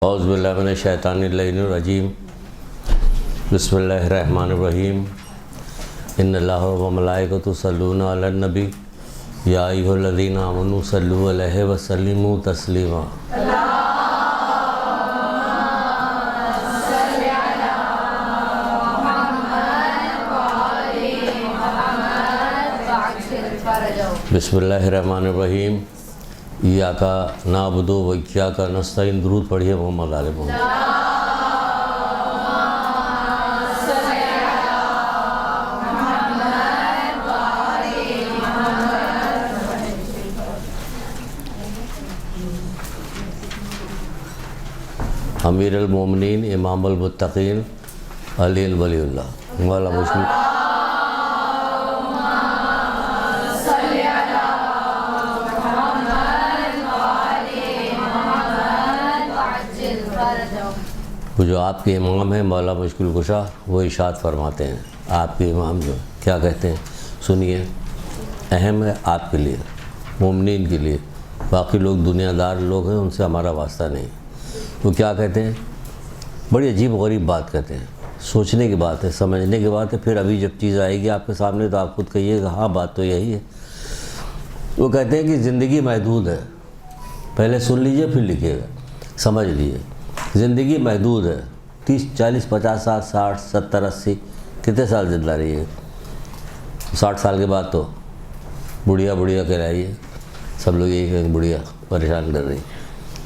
اعوذ باللہ من الشیطان اللعین الرجیم بسم اللہ الرحمن الرحیم ان اللہ و ملائکۃ یصلون علی النبی یا ایھا الذین آمنوا صلوا علیہ وسلموا تسلیما بسم اللہ الرحمن الرحیم ایاک نعبد و ایاک نستعین درود پڑھیے محمد آل محمد۔ امیر المومنین امام المتقین علی ولی اللہ مولا مشکل وہ جو آپ کے امام ہیں مولا مشکل کشا، وہ ارشاد فرماتے ہیں، آپ کے امام جو کیا کہتے ہیں سنیے، اہم ہے آپ کے لیے، مومنین کے لیے، باقی لوگ دنیا دار لوگ ہیں، ان سے ہمارا واسطہ نہیں۔ وہ کیا کہتے ہیں، بڑی عجیب و غریب بات کہتے ہیں، سوچنے کی بات ہے، سمجھنے کی بات ہے، پھر ابھی جب چیز آئے گی آپ کے سامنے تو آپ خود کہیے گا ہاں بات تو یہی ہے۔ وہ کہتے ہیں کہ زندگی محدود ہے، پہلے سن لیجئے پھر لکھیے گا، سمجھ لیجئے، زندگی محدود ہے، 30 40 50 60 70 80 کتنے سال زندہ رہی ہے؟ 60 سال کے بعد تو بڑھیا بڑھیا کہلائیے، سب لوگ یہی کہیں بڑھیا پریشان کر رہی،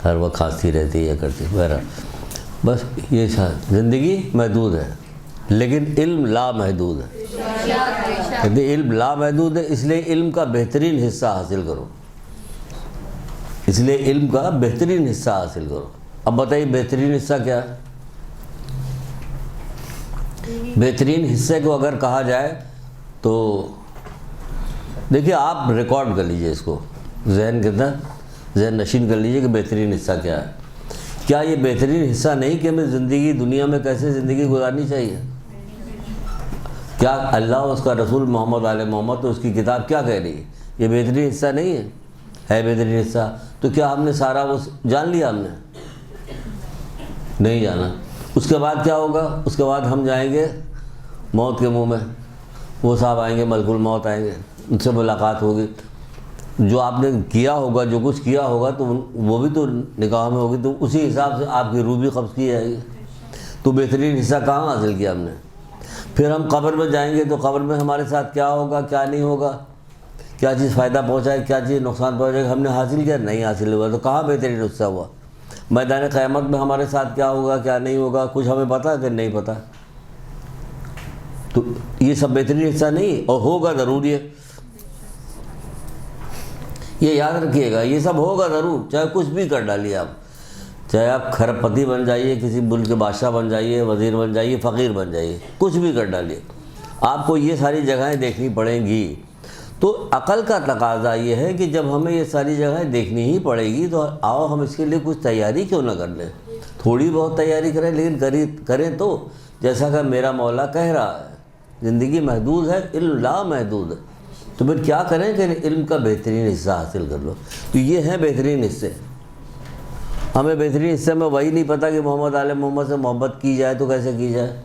ہر وقت کھانستی رہتی ہے کرتی بہرحال، بس یہ زندگی محدود ہے، لیکن علم لامحدود ہے۔ کہتے علم لامحدود ہے، اس لیے علم کا بہترین حصہ حاصل کرو، اس لیے علم کا بہترین حصہ حاصل کرو۔ اب بتائیے بہترین حصہ کیا ہے؟ بہترین حصے کو اگر کہا جائے تو دیکھیے، آپ ریکارڈ کر لیجئے اس کو، ذہن کے اندر ذہن نشین کر لیجئے کہ بہترین حصہ کیا ہے۔ کیا یہ بہترین حصہ نہیں کہ ہمیں زندگی دنیا میں کیسے زندگی گزارنی چاہیے؟ کیا اللہ اور اس کا رسول محمد آل محمد تو اس کی کتاب کیا کہہ رہی ہے؟ یہ بہترین حصہ نہیں ہے؟ ہے بہترین حصہ، تو کیا ہم نے سارا وہ جان لیا؟ ہم نے نہیں جانا۔ اس کے بعد کیا ہوگا؟ اس کے بعد ہم جائیں گے موت کے منہ میں، وہ صاحب آئیں گے، ملک الموت آئیں گے، ان سے ملاقات ہوگی، جو آپ نے کیا ہوگا، جو کچھ کیا ہوگا تو وہ بھی تو نکاح میں ہوگی، تو اسی حساب سے آپ کی روح بھی قبض کی جائے گی۔ تو بہترین حصہ کہاں حاصل کیا ہم نے؟ پھر ہم قبر میں جائیں گے تو قبر میں ہمارے ساتھ کیا ہوگا، کیا نہیں ہوگا، کیا چیز فائدہ پہنچائے، کیا چیز نقصان پہنچائے گا، ہم نے حاصل کیا؟ نہیں حاصل ہوا، تو کہاں بہترین حصہ ہوا؟ میدان قیامت میں ہمارے ساتھ کیا ہوگا، کیا نہیں ہوگا، کچھ ہمیں پتہ کہ نہیں پتہ؟ تو یہ سب بہترین حصہ نہیں، اور ہوگا ضرور، یہ یاد رکھیے گا، یہ سب ہوگا ضرور، چاہے کچھ بھی کر ڈالیے آپ، چاہے آپ کھرب پتی بن جائیے، کسی ملک کے بادشاہ بن جائیے، وزیر بن جائیے، فقیر بن جائیے، کچھ بھی کر ڈالیے، آپ کو یہ ساری جگہیں دیکھنی پڑیں گی۔ تو عقل کا تقاضا یہ ہے کہ جب ہمیں یہ ساری جگہیں دیکھنی ہی پڑے گی تو آؤ ہم اس کے لیے کچھ تیاری کیوں نہ کر لیں، تھوڑی بہت تیاری کریں، لیکن کریں تو جیسا کہ میرا مولا کہہ رہا ہے، زندگی محدود ہے، علم لامحدود ہے، تو پھر کیا کریں کہ علم کا بہترین حصہ حاصل کر لو۔ تو یہ ہیں بہترین حصے۔ ہمیں بہترین حصے میں وہی نہیں پتہ کہ محمد آل محمد سے محبت کی جائے تو کیسے کی جائے۔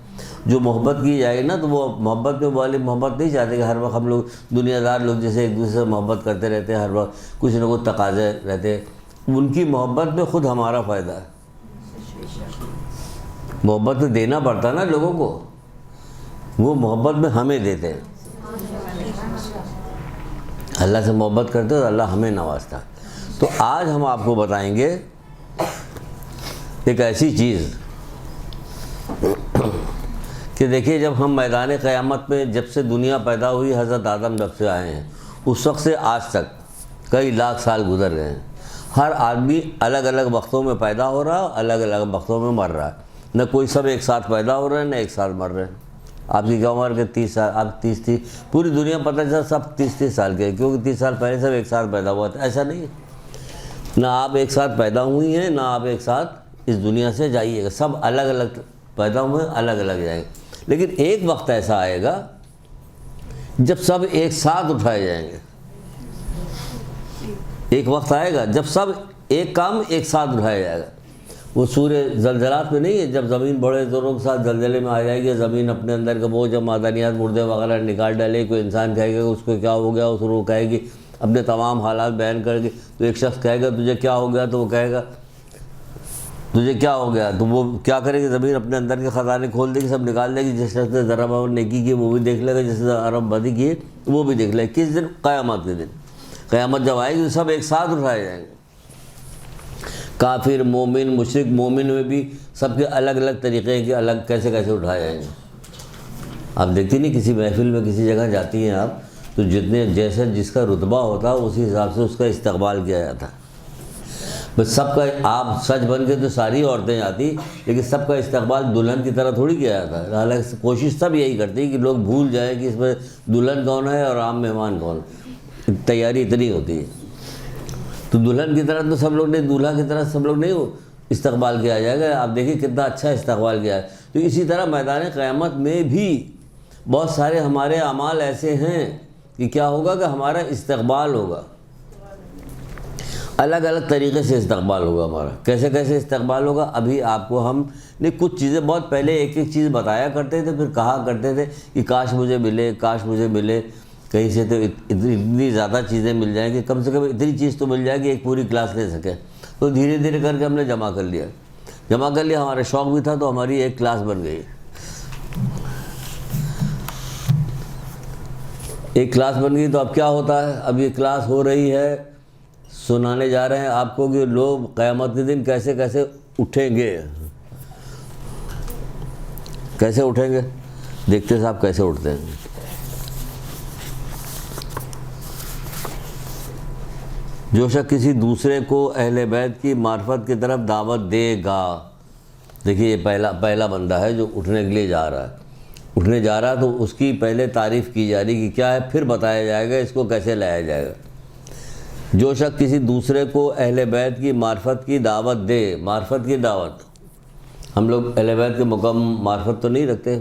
جو محبت کی جائے نا تو وہ محبت میں والی محبت نہیں چاہتے کہ ہر وقت ہم لوگ دنیا دار لوگ جیسے ایک دوسرے سے محبت کرتے رہتے ہیں، ہر وقت کچھ نہ کچھ تقاضے رہتے ہیں۔ ان کی محبت میں خود ہمارا فائدہ ہے، محبت میں دینا پڑتا نا لوگوں کو، وہ محبت میں ہمیں دیتے ہیں۔ اللہ سے محبت کرتے ہیں تو اللہ ہمیں نوازتا ہے۔ تو آج ہم آپ کو بتائیں گے ایک ایسی چیز کہ دیکھیے، جب ہم میدان قیامت میں جب سے دنیا پیدا ہوئی، حضرت آدم جب سے آئے ہیں، اس وقت سے آج تک کئی لاکھ سال گزر گئے ہیں۔ ہر آدمی الگ الگ وقتوں میں پیدا ہو رہا ہے، الگ الگ وقتوں میں مر رہا ہے، نہ کوئی سب ایک ساتھ پیدا ہو رہے ہیں نہ ایک ساتھ مر رہے ہیں۔ آپ کی کیا عمر کے 30 سال، آپ 30 پوری دنیا پتہ چلا سب 30 سال کے، کیونکہ 30 سال پہلے سب ایک ساتھ پیدا ہوا تھا، ایسا نہیں ہے، نہ آپ ایک ساتھ پیدا ہوئی ہیں نہ آپ ایک ساتھ اس دنیا سے جائیے گا، سب الگ الگ پیدا ہوئے ہیں، الگ الگ جائیں گے۔ لیکن ایک وقت ایسا آئے گا جب سب ایک ساتھ اٹھائے جائیں گے، ایک وقت آئے گا جب سب ایک کام ایک ساتھ اٹھایا جائے گا، وہ سورہ زلزلات میں نہیں ہے، جب زمین بڑے زوروں کے ساتھ زلزلے میں آ جائے گی، زمین اپنے اندر کا وہ جب معدنیات مردے وغیرہ نکال ڈالے، کوئی انسان کہے گا اس کو کیا ہو گیا، اس روح کہے گی اپنے تمام حالات بیان کر کے، تو ایک شخص کہے گا تجھے کیا ہو گیا، تو وہ کہے گا تجھے کیا ہو گیا، تو وہ کیا کرے گی، زمین اپنے اندر کے خزانے کھول دے گی، سب نکال دے گی، جس شخص نے ذرا بہت نیکی کی وہ بھی دیکھ لے گا، جس نے ارب بدی کی وہ بھی دیکھ لے گا۔ کس دن؟ قیامت کے دن۔ قیامت جب آئے گی تو سب ایک ساتھ اٹھائے جائیں گے، کافر، مومن، مشرک۔ مومن میں بھی سب کے الگ الگ طریقے کے الگ کیسے کیسے اٹھائے جائیں گے۔ آپ دیکھتی نہیں کسی محفل میں کسی جگہ جاتی ہیں آپ تو جتنے جیسے جس کا رتبہ ہوتا ہے اسی حساب سے اس کا استقبال کیا جاتا ہے۔ بس سب کا آپ سچ بن کے تو ساری عورتیں آتی، لیکن سب کا استقبال دلہن کی طرح تھوڑی کیا جاتا ہے۔ حالانکہ کوشش سب یہی کرتی ہے کہ لوگ بھول جائیں کہ اس میں دلہن کون ہے اور عام مہمان کون ہے، تیاری اتنی ہوتی ہے۔ تو دلہن کی طرح تو سب لوگ نہیں، دولہا کی طرح سب لوگ نہیں استقبال کیا جائے گا۔ آپ دیکھیے کتنا اچھا استقبال کیا ہے۔ تو اسی طرح میدان قیامت میں بھی بہت سارے ہمارے اعمال ایسے ہیں کہ کیا ہوگا کہ ہمارا استقبال ہوگا، الگ الگ طریقے سے استقبال ہوگا ہمارا۔ کیسے کیسے استقبال ہوگا؟ ابھی آپ کو ہم نے کچھ چیزیں بہت پہلے ایک ایک چیز بتایا کرتے تھے، پھر کہا کرتے تھے کہ کاش مجھے ملے، کاش مجھے ملے کہیں سے، تو اتنی زیادہ چیزیں مل جائیں کہ کم سے کم اتنی چیز تو مل جائے کہ ایک پوری کلاس لے سکے۔ تو دھیرے دھیرے کر کے ہم نے جمع کر لیا، ہمارا شوق بھی تھا تو ہماری ایک کلاس بن گئی۔ ایک کلاس بن گئی تو اب کیا ہوتا ہے، اب یہ کلاس ہو رہی ہے، سنانے جا رہے ہیں آپ کو کہ لوگ قیامت کے دن کیسے کیسے اٹھیں گے۔ کیسے اٹھیں گے؟ دیکھتے صاحب کیسے اٹھتے ہیں۔ جو شخص کسی دوسرے کو اہل بیت کی معرفت کی طرف دعوت دے گا، دیکھیے یہ پہلا بندہ ہے جو اٹھنے کے لیے جا رہا ہے، تو اس کی پہلے تعریف کی جا رہی کہ کیا ہے، پھر بتایا جائے گا اس کو کیسے لایا جائے گا۔ جو شخص کسی دوسرے کو اہل بیت کی معرفت کی دعوت دے، معرفت کی دعوت، ہم لوگ اہل بیت کے مکمل معرفت تو نہیں رکھتے،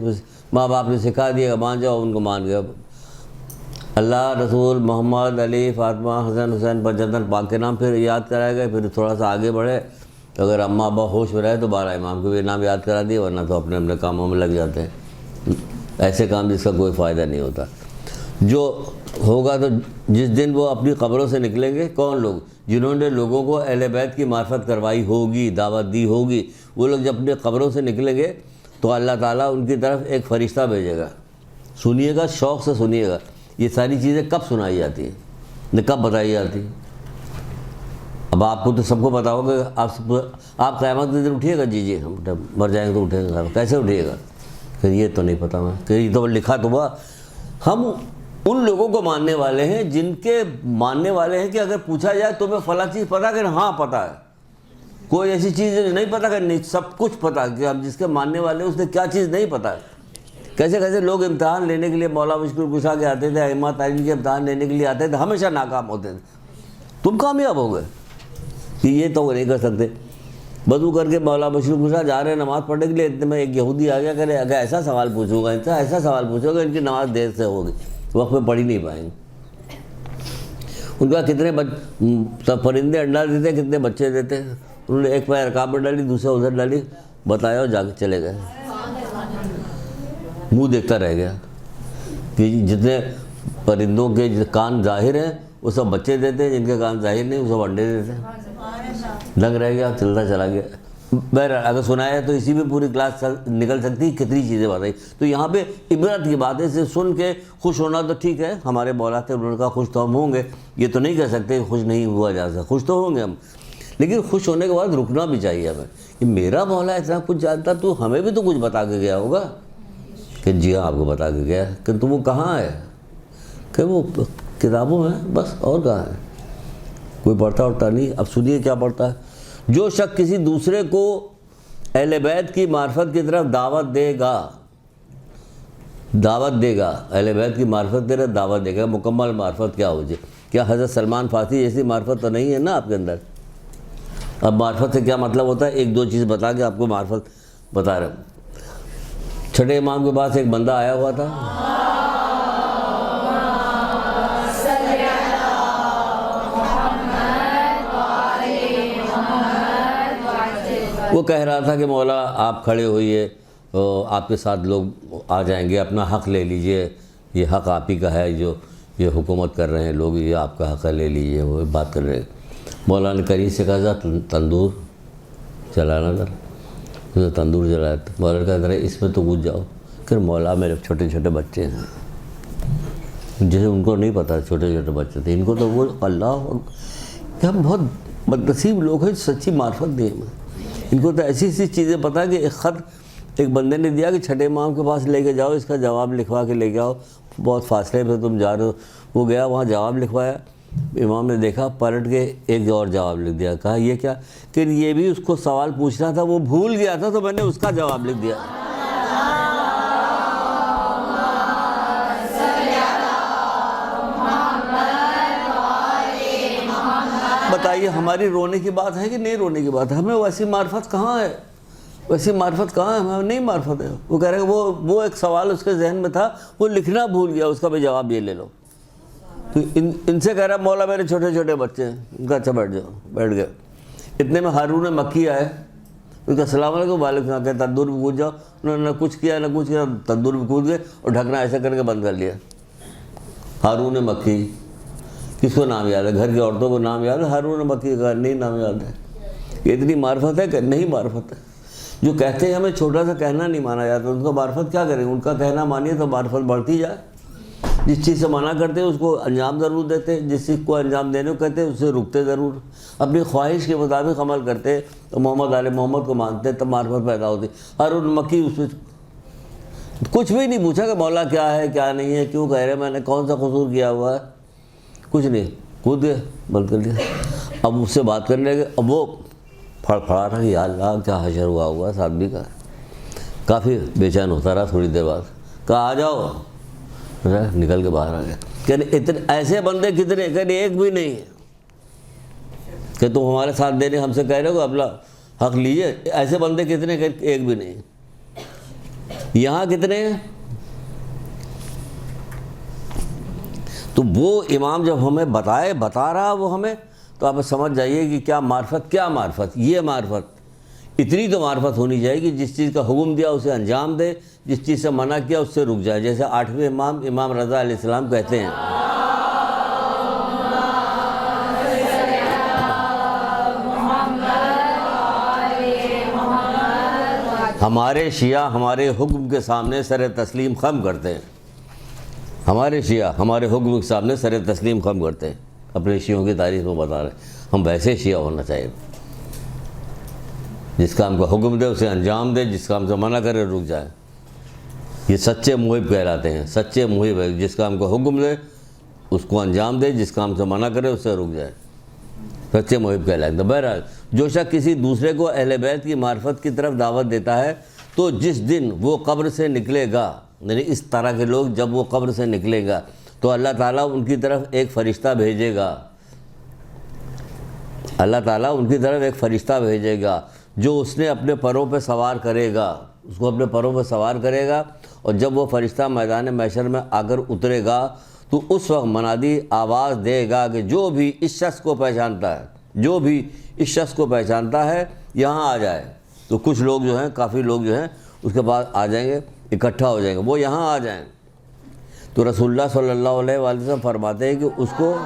ماں باپ نے سکھا دیا مان جاؤ، ان کو مان گیا۔ اللہ، رسول، محمد، علی، فاطمہ، حسن، حسین پر جنت پاک کے نام پھر یاد کرائے گئے، پھر تھوڑا سا آگے بڑھے، اگر اماں ابا ہوش میں رہے تو 12 امام کے بھی نام یاد کرا دیے، ورنہ تو اپنے اپنے کاموں میں لگ جاتے ہیں، ایسے کام جس کا کوئی فائدہ نہیں ہوتا۔ جو ہوگا تو جس دن وہ اپنی قبروں سے نکلیں گے، کون لوگ؟ جنہوں نے لوگوں کو اہل بیت کی معرفت کروائی ہوگی، دعوت دی ہوگی، وہ لوگ جب اپنی قبروں سے نکلیں گے تو اللہ تعالیٰ ان کی طرف ایک فرشتہ بھیجے گا۔ سنیے گا، شوق سے سنیے گا، یہ ساری چیزیں کب سنائی جاتی ہیں، کب بتائی جاتی ہیں؟ اب آپ کو تو سب کو پتا ہوگا، آپ قیامت کے دن اٹھیے گا، جی ہم مر جائیں گے تو اٹھیں گے، کیسے اٹھیے گا؟ پھر یہ تو نہیں پتا، میں کہ یہ تو لکھا تو ہوا۔ ہم ان لوگوں کو ماننے والے ہیں جن کے ماننے والے ہیں کہ اگر پوچھا جائے تمہیں فلاں چیز پتا کہ ہاں پتا ہے، کوئی ایسی چیز نہیں پتا کہ نہیں، سب کچھ پتا کہ ہم جس کے ماننے والے ہیں اس نے کیا چیز نہیں پتا ہے۔ کیسے کیسے لوگ امتحان لینے کے لیے مولا مشکل کشا کے آتے تھے، ائمہ تعین کے امتحان لینے کے لیے آتے تھے، ہمیشہ ناکام ہوتے تھے۔ تم کامیاب ہو گئے کہ یہ تو نہیں کر سکتے۔ وضو کر کے مولا مشکل کشا جا رہے ہیں نماز پڑھنے کے لیے، اتنے میں ایک یہودی آ گیا کہ اگر ایسا سوال پوچھوں گا، ایسا سوال پوچھو گا، ان کی نماز دیر سے ہوگی، وقت میں پڑھ ہی نہیں پائیں گے۔ ان کا کتنے پرندے انڈا دیتے، کتنے بچے دیتے، انہوں نے ایک پیر رکاب میں ڈالی، دوسرا ادھر ڈالی، بتایا اور جا کے چلے گئے، منہ دیکھتا رہ گیا کہ جتنے پرندوں کے کان ظاہر ہیں وہ سب بچے دیتے ہیں، جن کے کان ظاہر نہیں وہ سب انڈے دیتے ہیں۔ دنگ رہ گیا، چلتا چلا گیا۔ بہرحال اگر سنایا تو اسی میں پوری کلاس نکل سکتی، کتنی چیزیں بتائی۔ تو یہاں پہ عبرت کی باتیں سے سن کے خوش ہونا تو ٹھیک ہے، ہمارے مولا تھے، انہوں نے کہا خوش تو ہم ہوں گے، یہ تو نہیں کہہ سکتے کہ خوش نہیں ہوا جا سکتا، خوش تو ہوں گے ہم، لیکن خوش ہونے کے بعد رکنا بھی چاہیے ہمیں کہ میرا مولا اتنا کچھ جانتا، تو ہمیں بھی تو کچھ بتا کے گیا ہوگا۔ کہ جی ہاں آپ کو بتا کے گیا، کہ تم وہ کہاں ہے؟ کہ وہ کتابوں میں، بس اور کہاں ہے؟ کوئی پڑھتا اڑتا نہیں۔ اب سنیے کیا پڑھتا ہے۔ جو شخص کسی دوسرے کو اہل بیت کی معرفت کی طرف دعوت دے گا، اہل بیت کی معرفت کی طرف دعوت دے گا، مکمل معرفت کیا ہو جائے؟ کیا حضرت سلمان فارسی جیسی معرفت تو نہیں ہے نا آپ کے اندر؟ اب معرفت سے کیا مطلب ہوتا ہے؟ ایک دو چیز بتا کے آپ کو معرفت بتا رہا ہوں۔ چھٹے امام کے پاس ایک بندہ آیا ہوا تھا، وہ کہہ رہا تھا کہ مولا آپ کھڑے ہوئیے، آپ کے ساتھ لوگ آ جائیں گے، اپنا حق لے لیجئے، یہ حق آپ ہی کا ہے، جو یہ حکومت کر رہے ہیں لوگ، یہ آپ کا حق ہے، لے لیجئے۔ وہ بات کر رہے ہیں۔ مولانا کریم سے کہا ذرا تندور چلانا، ذرا تندور جلایا۔ مولانا کہا ذرا اس میں تو کود جاؤ۔ کہ مولا میرے چھوٹے چھوٹے بچے ہیں، جیسے ان کو نہیں پتہ چھوٹے چھوٹے بچے تھے، ان کو تو وہ اللہ، کہ ہم بہت بدنصیب لوگ ہیں، سچی معرفت دیں ہمیں۔ ان کو تو ایسی ایسی چیزیں پتہ ہے کہ ایک خط ایک بندے نے دیا کہ چھٹے امام کے پاس لے کے جاؤ، اس کا جواب لکھوا کے لے کے آؤ، بہت فاصلے پہ تم جا رہے ہو۔ وہ گیا وہاں جواب لکھوایا، امام نے دیکھا، پلٹ کے ایک اور جواب لکھ دیا۔ کہا یہ کیا؟ کہ یہ بھی اس کو سوال پوچھنا تھا، وہ بھول گیا تھا تو میں نے اس کا جواب لکھ دیا۔ بتائیے ہماری رونے کی بات ہے کہ نہیں رونے کی بات ہے؟ ہمیں ویسی معرفت کہاں ہے؟ ویسی معرفت کہاں ہے؟ ہمیں نہیں معرفت ہے۔ وہ کہہ رہے ہیں وہ ایک سوال اس کے ذہن میں تھا، وہ لکھنا بھول گیا، اس کا بھی جواب یہ لے لو۔ تو ان سے کہہ رہا مولا میرے چھوٹے چھوٹے بچے ہیں۔ ان کا اچھا بیٹھ جاؤ، بیٹھ گئے۔ اتنے میں ہارون مکی آئے، ان کا السلام علیکم، وعلیکم السلام، کہ تندور میں کود جاؤ۔ انہوں نے نہ کچھ کیا نہ کچھ کیا، تندور میں کود گئے اور ڈھکنا ایسا کر کے بند کر لیا۔ ہارون مکی، کس کو نام یاد ہے؟ گھر کی عورتوں کو نام یاد ہے ہارون مکی کا؟ نہیں نام یاد ہے۔ یہ اتنی معرفت ہے کہ نہیں معرفت ہے؟ جو کہتے ہیں ہمیں چھوٹا سا کہنا نہیں مانا جاتا، ان کو معرفت کیا کریں؟ ان کا کہنا مانیے تو معرفت بڑھتی جائے۔ جس چیز سے منع کرتے ہیں اس کو انجام ضرور دیتے، جس چیز کو انجام دینے کو کہتے ہیں اس سے رکتے ضرور، اپنی خواہش کے مطابق عمل کرتے تو محمد آل محمد کو مانتے تب معرفت پیدا ہوتی۔ ہارون مکی اس میں کچھ بھی نہیں پوچھا کہ مولا کیا ہے کیا نہیں ہے، کیوں کہہ رہے میں نے کون سا قصور کیا ہوا ہے، کچھ نہیں، کود گئے، بند کر دیا۔ اب اس سے بات کرنے لگے، اب وہ پھڑا رہا کہ یا اللہ کیا حشر ہوا ہوا ہے آدمی کا۔ کافی بے چین ہوتا رہا، تھوڑی دیر بعد کہا آ جاؤ، نکل کے باہر آ گیا۔ کہ اتنے ایسے بندے کتنے؟ کہ ایک بھی نہیں ہے کہ تم ہمارے ساتھ دینے ہم سے کہہ رہے ہو اپنا حق لیجئے، ایسے بندے کتنے؟ کہ ایک بھی نہیں۔ یہاں کتنے ہیں؟ تو وہ امام جب ہمیں بتا رہا وہ ہمیں، تو آپ سمجھ جائیے کہ کیا معرفت، کیا معرفت، یہ معرفت اتنی تو معرفت ہونی چاہیے کہ جس چیز کا حکم دیا اسے انجام دے، جس چیز سے منع کیا اس سے رک جائے۔ جیسے 8ویں امام امام رضا علیہ السلام کہتے ہیں، ہمارے شیعہ ہمارے حکم کے سامنے سر تسلیم خم کرتے ہیں۔ ہمارے شیعہ ہمارے حکم کے سامنے سر تسلیم خم کرتے ہیں۔ اپنے شیعوں کی تاریخ میں بتا رہے ہیں، ہم ویسے شیعہ ہونا چاہیے، جس کام کا حکم دے اسے انجام دے، جس کام سے منع کرے رک جائے۔ یہ سچے محب کہلاتے ہیں، سچے محب ہے، جس کام کا حکم دے اس کو انجام دے، جس کام سے منع کرے اس سے رک جائے، سچے محب کہلاتے ہیں۔ بہرحال جو شخص کسی دوسرے کو اہل بیت کی معرفت کی طرف دعوت دیتا ہے تو جس دن وہ قبر سے نکلے گا، یعنی اس طرح کے لوگ جب وہ قبر سے نکلے گا تو اللہ تعالیٰ ان کی طرف ایک فرشتہ بھیجے گا، اللہ تعالیٰ ان کی طرف ایک فرشتہ بھیجے گا جو اس نے اپنے پروں پہ سوار کرے گا، اس کو اپنے پروں پہ سوار کرے گا، اور جب وہ فرشتہ میدان محشر میں آ کر اترے گا تو اس وقت منادی آواز دے گا کہ جو بھی اس شخص کو پہچانتا ہے، جو بھی اس شخص کو پہچانتا ہے یہاں آ جائے۔ تو کچھ لوگ جو ہیں، کافی لوگ جو ہیں اس کے بعد آ جائیں گے، اکٹھا ہو جائیں گے، وہ یہاں آ جائیں۔ تو رسول اللہ صلی اللہ علیہ وآلہ وسلم فرماتے ہیں کہ اس کو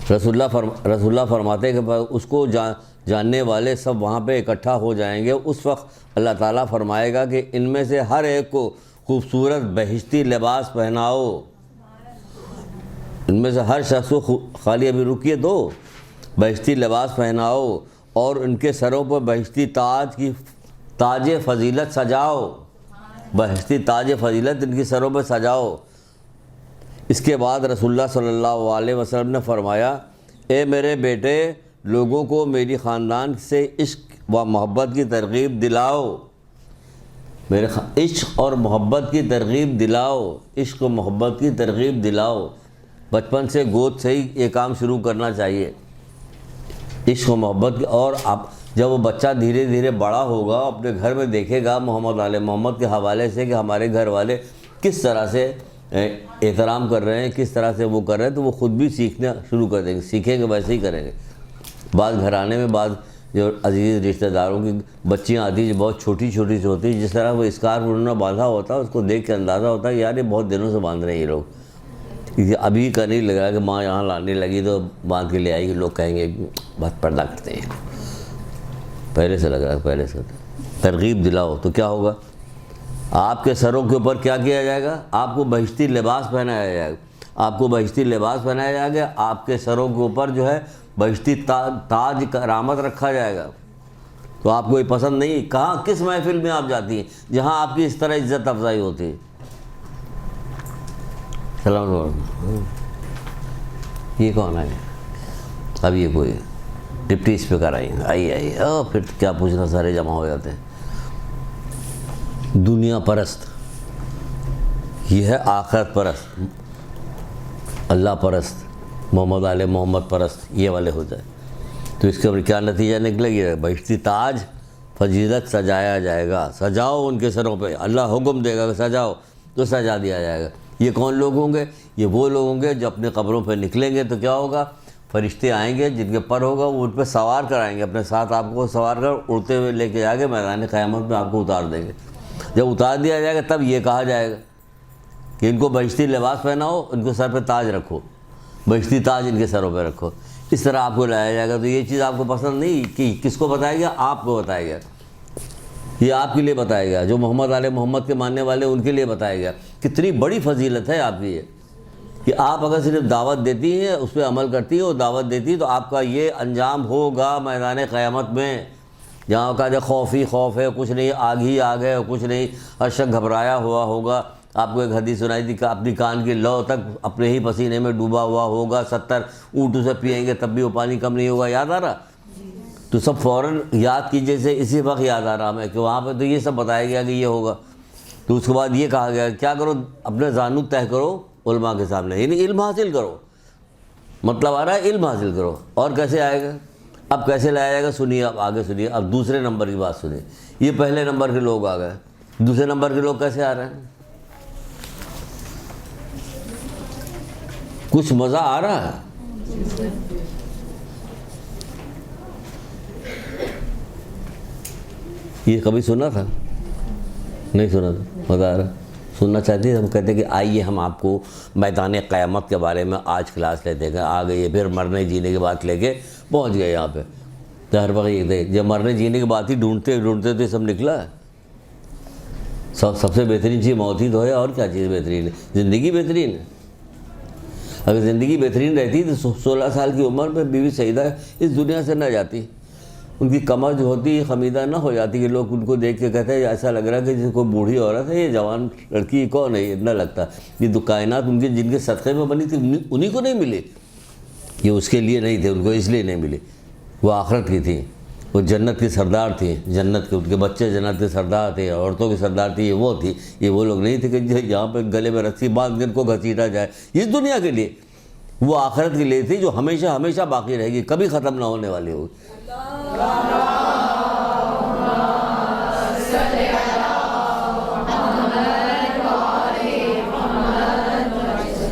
رسول اللہ فرماتے ہیں کہ اس کو جاننے والے سب وہاں پہ اکٹھا ہو جائیں گے۔ اس وقت اللہ تعالیٰ فرمائے گا کہ ان میں سے ہر ایک کو خوبصورت بہشتی لباس پہناؤ، ان میں سے ہر شخص کو، خالی ابھی رکیے تو، بہشتی لباس پہناؤ اور ان کے سروں پر بہشتی تاج فضیلت سجاؤ، بہشتی تاج فضیلت ان کی سروں پر سجاؤ۔ اس کے بعد رسول اللہ صلی اللہ علیہ وسلم نے فرمایا، اے میرے بیٹے، لوگوں کو میری خاندان سے عشق و محبت کی ترغیب دلاؤ، میرے عشق اور محبت کی ترغیب دلاؤ، عشق و محبت کی ترغیب دلاؤ۔ بچپن سے گود سے ہی یہ کام شروع کرنا چاہیے، عشق و محبت کی۔ اور اب جب وہ بچہ دھیرے دھیرے بڑا ہوگا، اپنے گھر میں دیکھے گا محمد آل محمد کے حوالے سے کہ ہمارے گھر والے کس طرح سے احترام کر رہے ہیں، کس طرح سے وہ کر رہے ہیں، تو وہ خود بھی سیکھنا شروع کر دیں گے، سیکھیں گے ویسے ہی کریں گے۔ بعض گھرانے میں بعض جو عزیز رشتہ داروں کی بچیاں آتی ہیں جو بہت چھوٹی چھوٹی سی ہوتی ہیں، جس طرح وہ اسکارف انہوں نے باندھا ہوتا ہے اس کو دیکھ کے اندازہ ہوتا ہے یار یہ بہت دنوں سے باندھ رہے ہیں یہ لوگ، یہ ابھی کا نہیں لگ رہا کہ ماں یہاں لانے لگی تو باندھ کے لے آئی کہ لوگ کہیں گے بہت پردہ کرتے ہیں، پہلے سے لگ رہا ہے، پہلے سے ترغیب دلاؤ تو کیا ہوگا؟ آپ کے سروں کے اوپر کیا کیا جائے گا؟ آپ کو بہشتی لباس پہنایا جائے گا، آپ کو بہشتی لباس پہنایا جائے گا، آپ کے سروں کے اوپر جو ہے بہشتی تاج کرامت رکھا جائے گا۔ تو آپ کو یہ پسند نہیں؟ کہاں کس محفل میں آپ جاتی ہیں جہاں آپ کی اس طرح عزت افزائی ہوتی ہے؟ سلام علیکم، یہ کون ہے؟ اب یہ کوئی ڈپٹی اسپیکر آئیے پھر کیا پوچھنا، سارے جمع ہو جاتے ہیں۔ دنیا پرست، یہ ہے آخرت پرست، اللہ پرست، محمد آل محمد پرست، یہ والے ہو جائے تو اس کے اوپر کیا نتیجہ نکلے گا؟ بہشتی تاج فضیلت سجایا جائے گا، سجاؤ ان کے سروں پہ، اللہ حکم دے گا کہ سجاؤ تو سجا دیا جائے گا۔ یہ کون لوگ ہوں گے؟ یہ وہ لوگ ہوں گے جو اپنے قبروں پہ نکلیں گے تو کیا ہوگا؟ فرشتے آئیں گے جن کے پر ہوگا وہ ان پہ سوار کرائیں گے، اپنے ساتھ آپ کو سوار کر اڑتے ہوئے لے کے جا کے میدان قیامت میں آپ کو اتار دیں گے۔ جب اتار دیا جائے گا تب یہ کہا جائے گا کہ ان کو بہشتی لباس پہناؤ، ان کو سر پہ تاج رکھو، بہشتی تاج ان کے سروں پہ رکھو، اس طرح آپ کو لایا جائے گا۔ تو یہ چیز آپ کو پسند نہیں کہ کس کو بتایا گیا؟ آپ کو بتایا گیا، یہ آپ کے لیے بتایا گیا، جو محمد علیہ محمد کے ماننے والے ان کے لیے بتایا گیا۔ کتنی بڑی فضیلت ہے آپ کی یہ کہ آپ اگر صرف دعوت دیتی ہیں، اس پہ عمل کرتی ہیں اور دعوت دیتی ہیں تو آپ کا یہ انجام ہوگا میدان قیامت میں، جہاں کا جو خوف ہی خوف ہے، کچھ نہیں، آگ ہی آگ ہے، کچھ نہیں، ہر شخص گھبرایا ہوا ہوگا۔ آپ کو ایک حدیث سنائی تھی کہ اپنی کان کی لو تک اپنے ہی پسینے میں ڈوبا ہوا ہوگا، 70 اونٹوں سے پئیں گے تب بھی وہ پانی کم نہیں ہوگا، یاد آ رہا؟ تو سب فوراً یاد کیجیے، سے اسی وقت یاد آ رہا ہمیں کہ وہاں پہ تو یہ سب بتایا گیا کہ یہ ہوگا۔ تو اس کے بعد یہ کہا گیا کیا کرو؟ اپنے زانو طے کرو علماء کے سامنے، یعنی علم حاصل کرو، مطلب آ رہا ہے علم حاصل کرو۔ اور کیسے آئے گا؟ اب کیسے لایا جائے گا سنیے، اب آگے سنیے، اب دوسرے نمبر کی بات سنیے۔ یہ پہلے نمبر کے لوگ آ گئے، دوسرے نمبر کے لوگ کیسے آ رہے ہیں؟ کچھ مزہ آ رہا ہے؟ یہ کبھی سنا تھا؟ نہیں سنا تھا؟ مزہ آ رہا ہے؟ سننا چاہتے ہیں؟ ہم کہتے ہیں کہ آئیے ہم آپ کو میدان قیامت کے بارے میں آج کلاس لیتے ہیں۔ آ گئے پھر مرنے جینے کی بات لے کے پہنچ گئے یہاں پہ، تو ہر وقت یہ تھے جب مرنے جینے کی بات ہی ڈھونڈتے ڈھونڈتے تو یہ سب نکلا ہے۔ سب سے بہترین چیز موت ہی تو ہے، اور کیا چیز بہترین ہے؟ زندگی بہترین ہے۔ اگر زندگی بہترین رہتی تو 16 سال کی عمر میں بیوی سیدہ اس دنیا سے نہ جاتی، ان کی کمر جو ہوتی خمیدہ نہ ہو جاتی کہ لوگ ان کو دیکھ کے کہتے ہیں ایسا لگ رہا ہے کہ جس کو بوڑھی عورت ہے، یہ جوان لڑکی کون ہے، یہ نہ لگتا۔ یہ تو کائنات ان کے جن کے صدقے میں بنی تھی انہی کو نہیں ملی، یہ اس کے لیے نہیں تھے، ان کو اس لیے نہیں ملی، وہ آخرت کی تھیں، وہ جنت کی سردار تھیں، جنت کے ان کے بچے جنت کے سردار تھے، عورتوں کی سردار تھی، یہ وہ تھی، یہ وہ لوگ نہیں تھے کہ یہاں پہ گلے میں رسی باندھ کے ان کو گھسیٹا جائے۔ اس دنیا کے لیے، وہ آخرت کے لیے تھی جو ہمیشہ ہمیشہ باقی رہے گی، کبھی ختم نہ ہونے والی ہوگی۔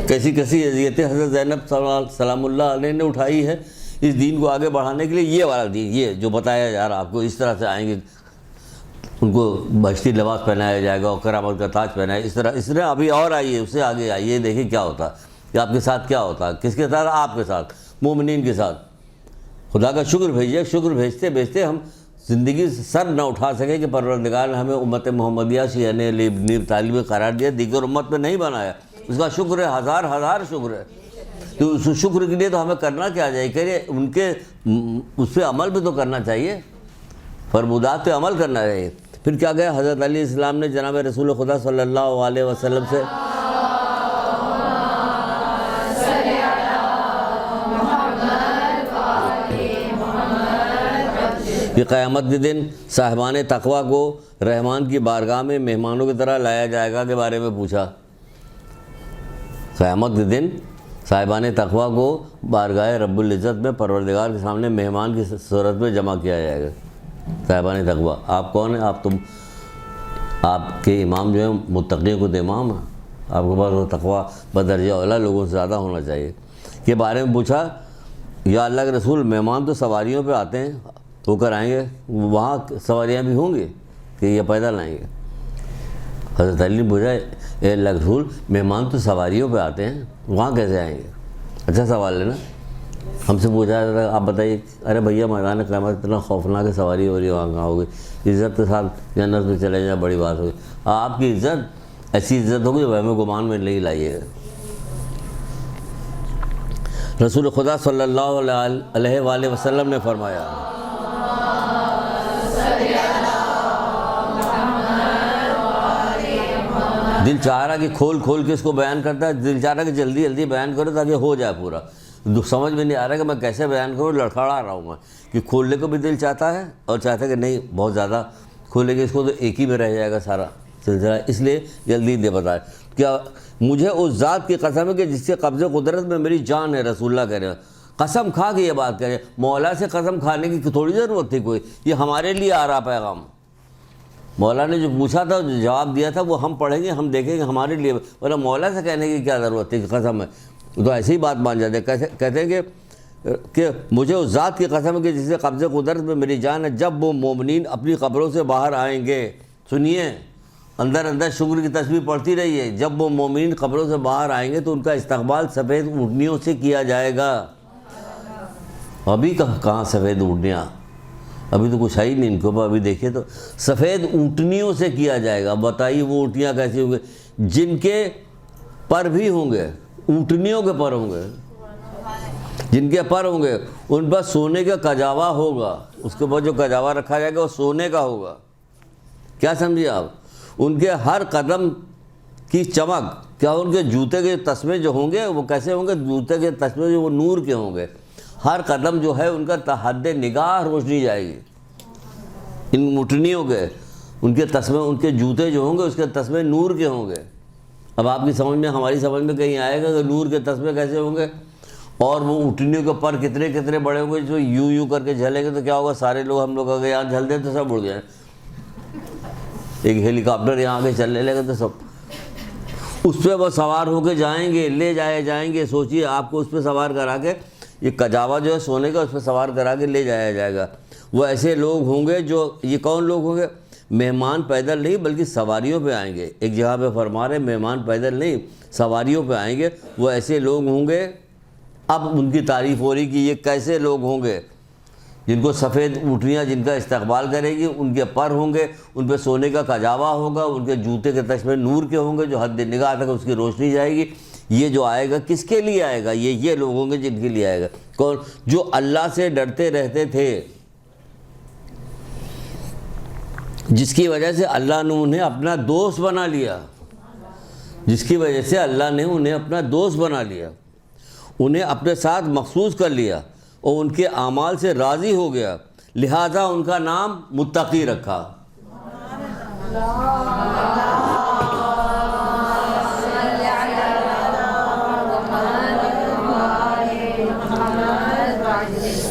کیسی کیسی اذیتیں حضرت زینب سلام اللہ علیہ نے اٹھائی ہے اس دین کو آگے بڑھانے کے لیے۔ یہ والا دین، یہ جو بتایا جا رہا آپ کو، اس طرح سے آئیں گے، ان کو بہشتی لباس پہنایا جائے گا اور کرامت کا تاج پہنایا، اس طرح ابھی اور آئیے، اس سے آگے آئیے، دیکھیں کیا ہوتا کہ آپ کے ساتھ کیا ہوتا، کس کے ساتھ؟ آپ کے ساتھ، مومنین کے ساتھ۔ خدا کا شکر بھیجیے، شکر بھیجتے بھیجتے ہم زندگی سے سر نہ اٹھا سکے کہ پروردگار نے ہمیں امت محمدیہ شیعہ نے نیب طالب قرار دیا، دیگر امت میں نہیں بنایا، اس کا شکر ہے، ہزار ہزار شکر ہے۔ تو اس شکر کے لیے تو ہمیں کرنا کیا چاہیے؟ کہ ان کے اس پہ عمل بھی تو کرنا چاہیے، فرمودات پہ عمل کرنا چاہیے۔ پھر کیا گیا؟ حضرت علیہ السلام نے جناب رسول خدا صلی اللہ علیہ وسلم سے کہ قیامت کے دن صاحبان تقویٰ کو رحمان کی بارگاہ میں مہمانوں کی طرح لایا جائے گا کے بارے میں پوچھا۔ قیامت کے دن صاحبان تقویٰ کو بارگاہ رب العزت میں پروردگار کے سامنے مہمان کی صورت میں جمع کیا جائے گا۔ صاحبان تقویٰ آپ کون ہیں؟ آپ کے امام جو ہیں متقیوں کو امام ہیں، آپ کے پاس وہ تقویٰ بدرجہ اولیٰ لوگوں سے زیادہ ہونا چاہیے. کے بارے میں پوچھا یا اللہ کے رسول مہمان تو سواریوں پہ آتے ہیں ہو کر آئیں گے, وہاں سواریاں بھی ہوں گی کہ یہ پیدل آئیں گے؟ حضرت علی نے پوچھا اے اللہ کے رسول مہمان تو سواریوں پہ آتے ہیں وہاں کیسے آئیں گے؟ اچھا سوال ہے نا. ہم سے پوچھا جاتا ہے آپ بتائیے, ارے بھیا میدان قیامت اتنا خوفناک ہے, سواری ہو رہی ہے, وہاں کہاں ہوگی؟ عزت کے ساتھ جنت میں چلے جائیں بڑی بات ہوگی. آپ کی عزت ایسی عزت ہوگی جو وہم گمان میں نہیں لائیے گا. رسول خدا صلی اللہ علیہ وآلہ وسلم نے فرمایا دل چاہ رہا کہ کھول کھول کے اس کو بیان کرتا ہے, دل چاہ رہا کہ جلدی جلدی بیان کرو تاکہ ہو جائے پورا. سمجھ میں نہیں آ رہا کہ میں کیسے بیان کروں, لڑکھڑا رہا ہوں میں کہ کھولنے کو بھی دل چاہتا ہے اور چاہتا ہے کہ نہیں بہت زیادہ کھولے گے اس کو تو ایک ہی میں رہ جائے گا سارا سلسلہ, اس لیے جلدی دے بتائے. کیا مجھے اس ذات کی قسم ہے کہ جس کے قبضے قدرت میں میری جان ہے, رسول اللہ کہہ رہے ہیں, قسم کھا کے یہ بات کہہ رہے ہیں. مولا سے قسم کھانے کی تھوڑی ضرورت تھی کوئی, یہ ہمارے لیے آ رہا پیغام. مولا نے جو پوچھا تھا جو جواب دیا تھا وہ ہم پڑھیں گے, ہم دیکھیں گے ہمارے لیے, ورنہ مولا سے کہنے کی کیا ضرورت تھی کہ قسم ہے. تو ایسی ہی بات مان جاتے ہیں, کہتے ہیں کہ مجھے اس ذات کی قسم ہے کہ جس سے قبضے قدرت میں میری جان ہے, جب وہ مومنین اپنی قبروں سے باہر آئیں گے, سنیے اندر اندر شکر کی تسبیح پڑھتی رہی ہے, جب وہ مومنین قبروں سے باہر آئیں گے تو ان کا استقبال سفید اونٹنیوں سے کیا جائے گا. ابھی کہاں سفید اونٹنیاں, ابھی تو کچھ ہے ہی نہیں ان کو, ابھی دیکھیے تو سفید اونٹنیوں سے کیا جائے گا. بتائیے وہ اونٹنیاں کیسی ہوں گے جن کے پر بھی ہوں گے, اونٹنیوں کے پر ہوں گے, جن کے پر ہوں گے ان پر سونے کا کجاوا ہوگا, اس کے بعد جو کجاوا رکھا جائے گا وہ سونے کا ہوگا. کیا سمجھیے آپ, ان کے ہر قدم کی چمک, کیا ان کے جوتے کے تسمے جو ہوں گے وہ کیسے ہوں گے؟ جوتے کے تسمے جو وہ نور کے ہوں گے. ہر قدم جو ہے ان کا حد نگاہ روشنی جائے گی ان اونٹنیوں کے, ان کے تسمے, ان کے جوتے جو ہوں گے اس کے تسمے نور کے ہوں گے. اب آپ کی سمجھ میں, ہماری سمجھ میں کہیں آئے گا کہ نور کے تسمے کیسے ہوں گے, اور وہ اونٹنیوں کے پر کتنے کتنے بڑے ہوں گے جو یوں کر کے جھلیں گے تو کیا ہوگا؟ سارے لوگ, ہم لوگ اگر یہاں جھل دیں تو سب اڑ جائیں. ایک ہیلی کاپٹر یہاں آگے چلنے لگے تو سب اس پہ وہ سوار ہو کے جائیں گے, لے جائیں گے. سوچیے آپ کو اس پہ سوار کرا کے, یہ کجاوا جو ہے سونے کا, اس پہ سوار کرا کے لے جایا جائے گا. وہ ایسے لوگ ہوں گے جو, یہ کون لوگ ہوں گے؟ مہمان پیدل نہیں بلکہ سواریوں پہ آئیں گے. ایک جگہ پہ فرما رہے مہمان پیدل نہیں سواریوں پہ آئیں گے. وہ ایسے لوگ ہوں گے, اب ان کی تعریف ہو رہی کہ یہ کیسے لوگ ہوں گے, جن کو سفید اونٹنیاں جن کا استقبال کرے گی, ان کے پر ہوں گے, ان پہ سونے کا کجاوا ہوگا, ان کے جوتے کے تسمے نور کے ہوں گے جو حد نگاہ تک اس کی روشنی جائے گی. یہ جو آئے گا کس کے لیے آئے گا؟ یہ لوگ ہوں گے جن کے لیے آئے گا. کون؟ جو اللہ سے ڈرتے رہتے تھے, جس کی وجہ سے اللہ نے انہیں اپنا دوست بنا لیا, جس کی وجہ سے اللہ نے انہیں اپنا دوست بنا لیا, انہیں اپنے ساتھ مخصوص کر لیا اور ان کے اعمال سے راضی ہو گیا, لہذا ان کا نام متقی رکھا.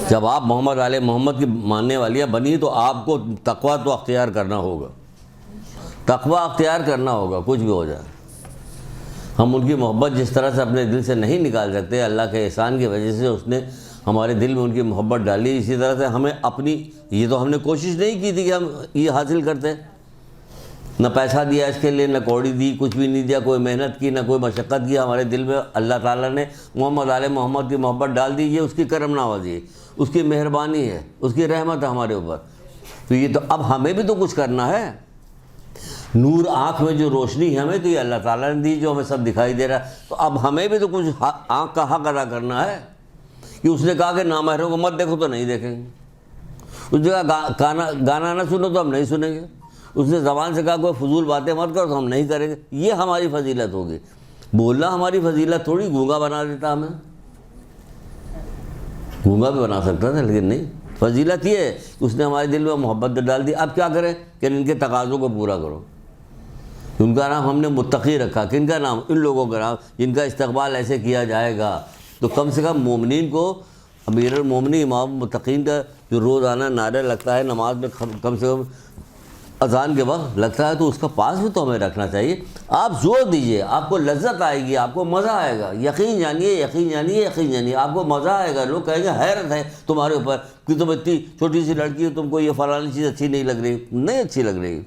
جب آپ محمد علیہ محمد کی ماننے والیاں بنی تو آپ کو تقویٰ تو اختیار کرنا ہوگا, تقویٰ اختیار کرنا ہوگا, کچھ بھی ہو جائے. ہم ان کی محبت جس طرح سے اپنے دل سے نہیں نکال سکتے, اللہ کے احسان کی وجہ سے اس نے ہمارے دل میں ان کی محبت ڈالی. اسی طرح سے ہمیں اپنی, یہ تو ہم نے کوشش نہیں کی تھی کہ ہم یہ حاصل کرتے, نہ پیسہ دیا اس کے لیے, نہ کوڑی دی, کچھ بھی نہیں دیا, کوئی محنت کی, نہ کوئی مشقت کی. ہمارے دل میں اللہ تعالیٰ نے محمد علیہ محمد کی محبت ڈال دی. یہ اس کی کرم نوازی ہے, اس کی مہربانی ہے, اس کی رحمت ہے ہمارے اوپر. تو یہ تو اب ہمیں بھی تو کچھ کرنا ہے. نور آنکھ میں جو روشنی ہے ہمیں تو یہ اللہ تعالیٰ نے دی, جو ہمیں سب دکھائی دے رہا ہے. تو اب ہمیں بھی تو کچھ آنکھ کا حق ادا کرنا ہے کہ اس نے کہا کہ نامحرموں کو مت دیکھو تو نہیں دیکھیں گے. اس جگہ گانا نہ سنو تو ہم نہیں سنیں گے. اس نے زبان سے کہا کوئی فضول باتیں مت کرو تو ہم نہیں کریں گے. یہ ہماری فضیلت ہوگی. بولنا ہماری فضیلت تھوڑی, گونگا بنا دیتا ہمیں, گونگا بھی بنا سکتا تھا لیکن نہیں. فضیلت یہ ہے کہ اس نے ہمارے دل میں محبت ڈال دی. اب کیا کریں کہ ان کے تقاضوں کو پورا کرو. ان کا نام ہم نے متقی رکھا. کن کا نام؟ ان لوگوں کا نام جن کا استقبال ایسے کیا جائے گا. تو کم سے کم مومنین کو, امیر المومنین امام متقین کا جو روزانہ نعرہ لگتا ہے نماز میں, کم سے کم اذان کے وقت لگتا ہے تو اس کا پاس بھی تو ہمیں رکھنا چاہیے. آپ زور دیجئے, آپ کو لذت آئے گی, آپ کو مزہ آئے گا. یقین جانیے, یقین جانیے, یقین جانیے, آپ کو مزہ آئے گا. لوگ کہیں گے حیرت ہے تمہارے اوپر کہ تم اتنی چھوٹی سی لڑکی ہو, تم کو یہ فلانی چیز اچھی نہیں لگ رہی. نہیں اچھی لگ رہی.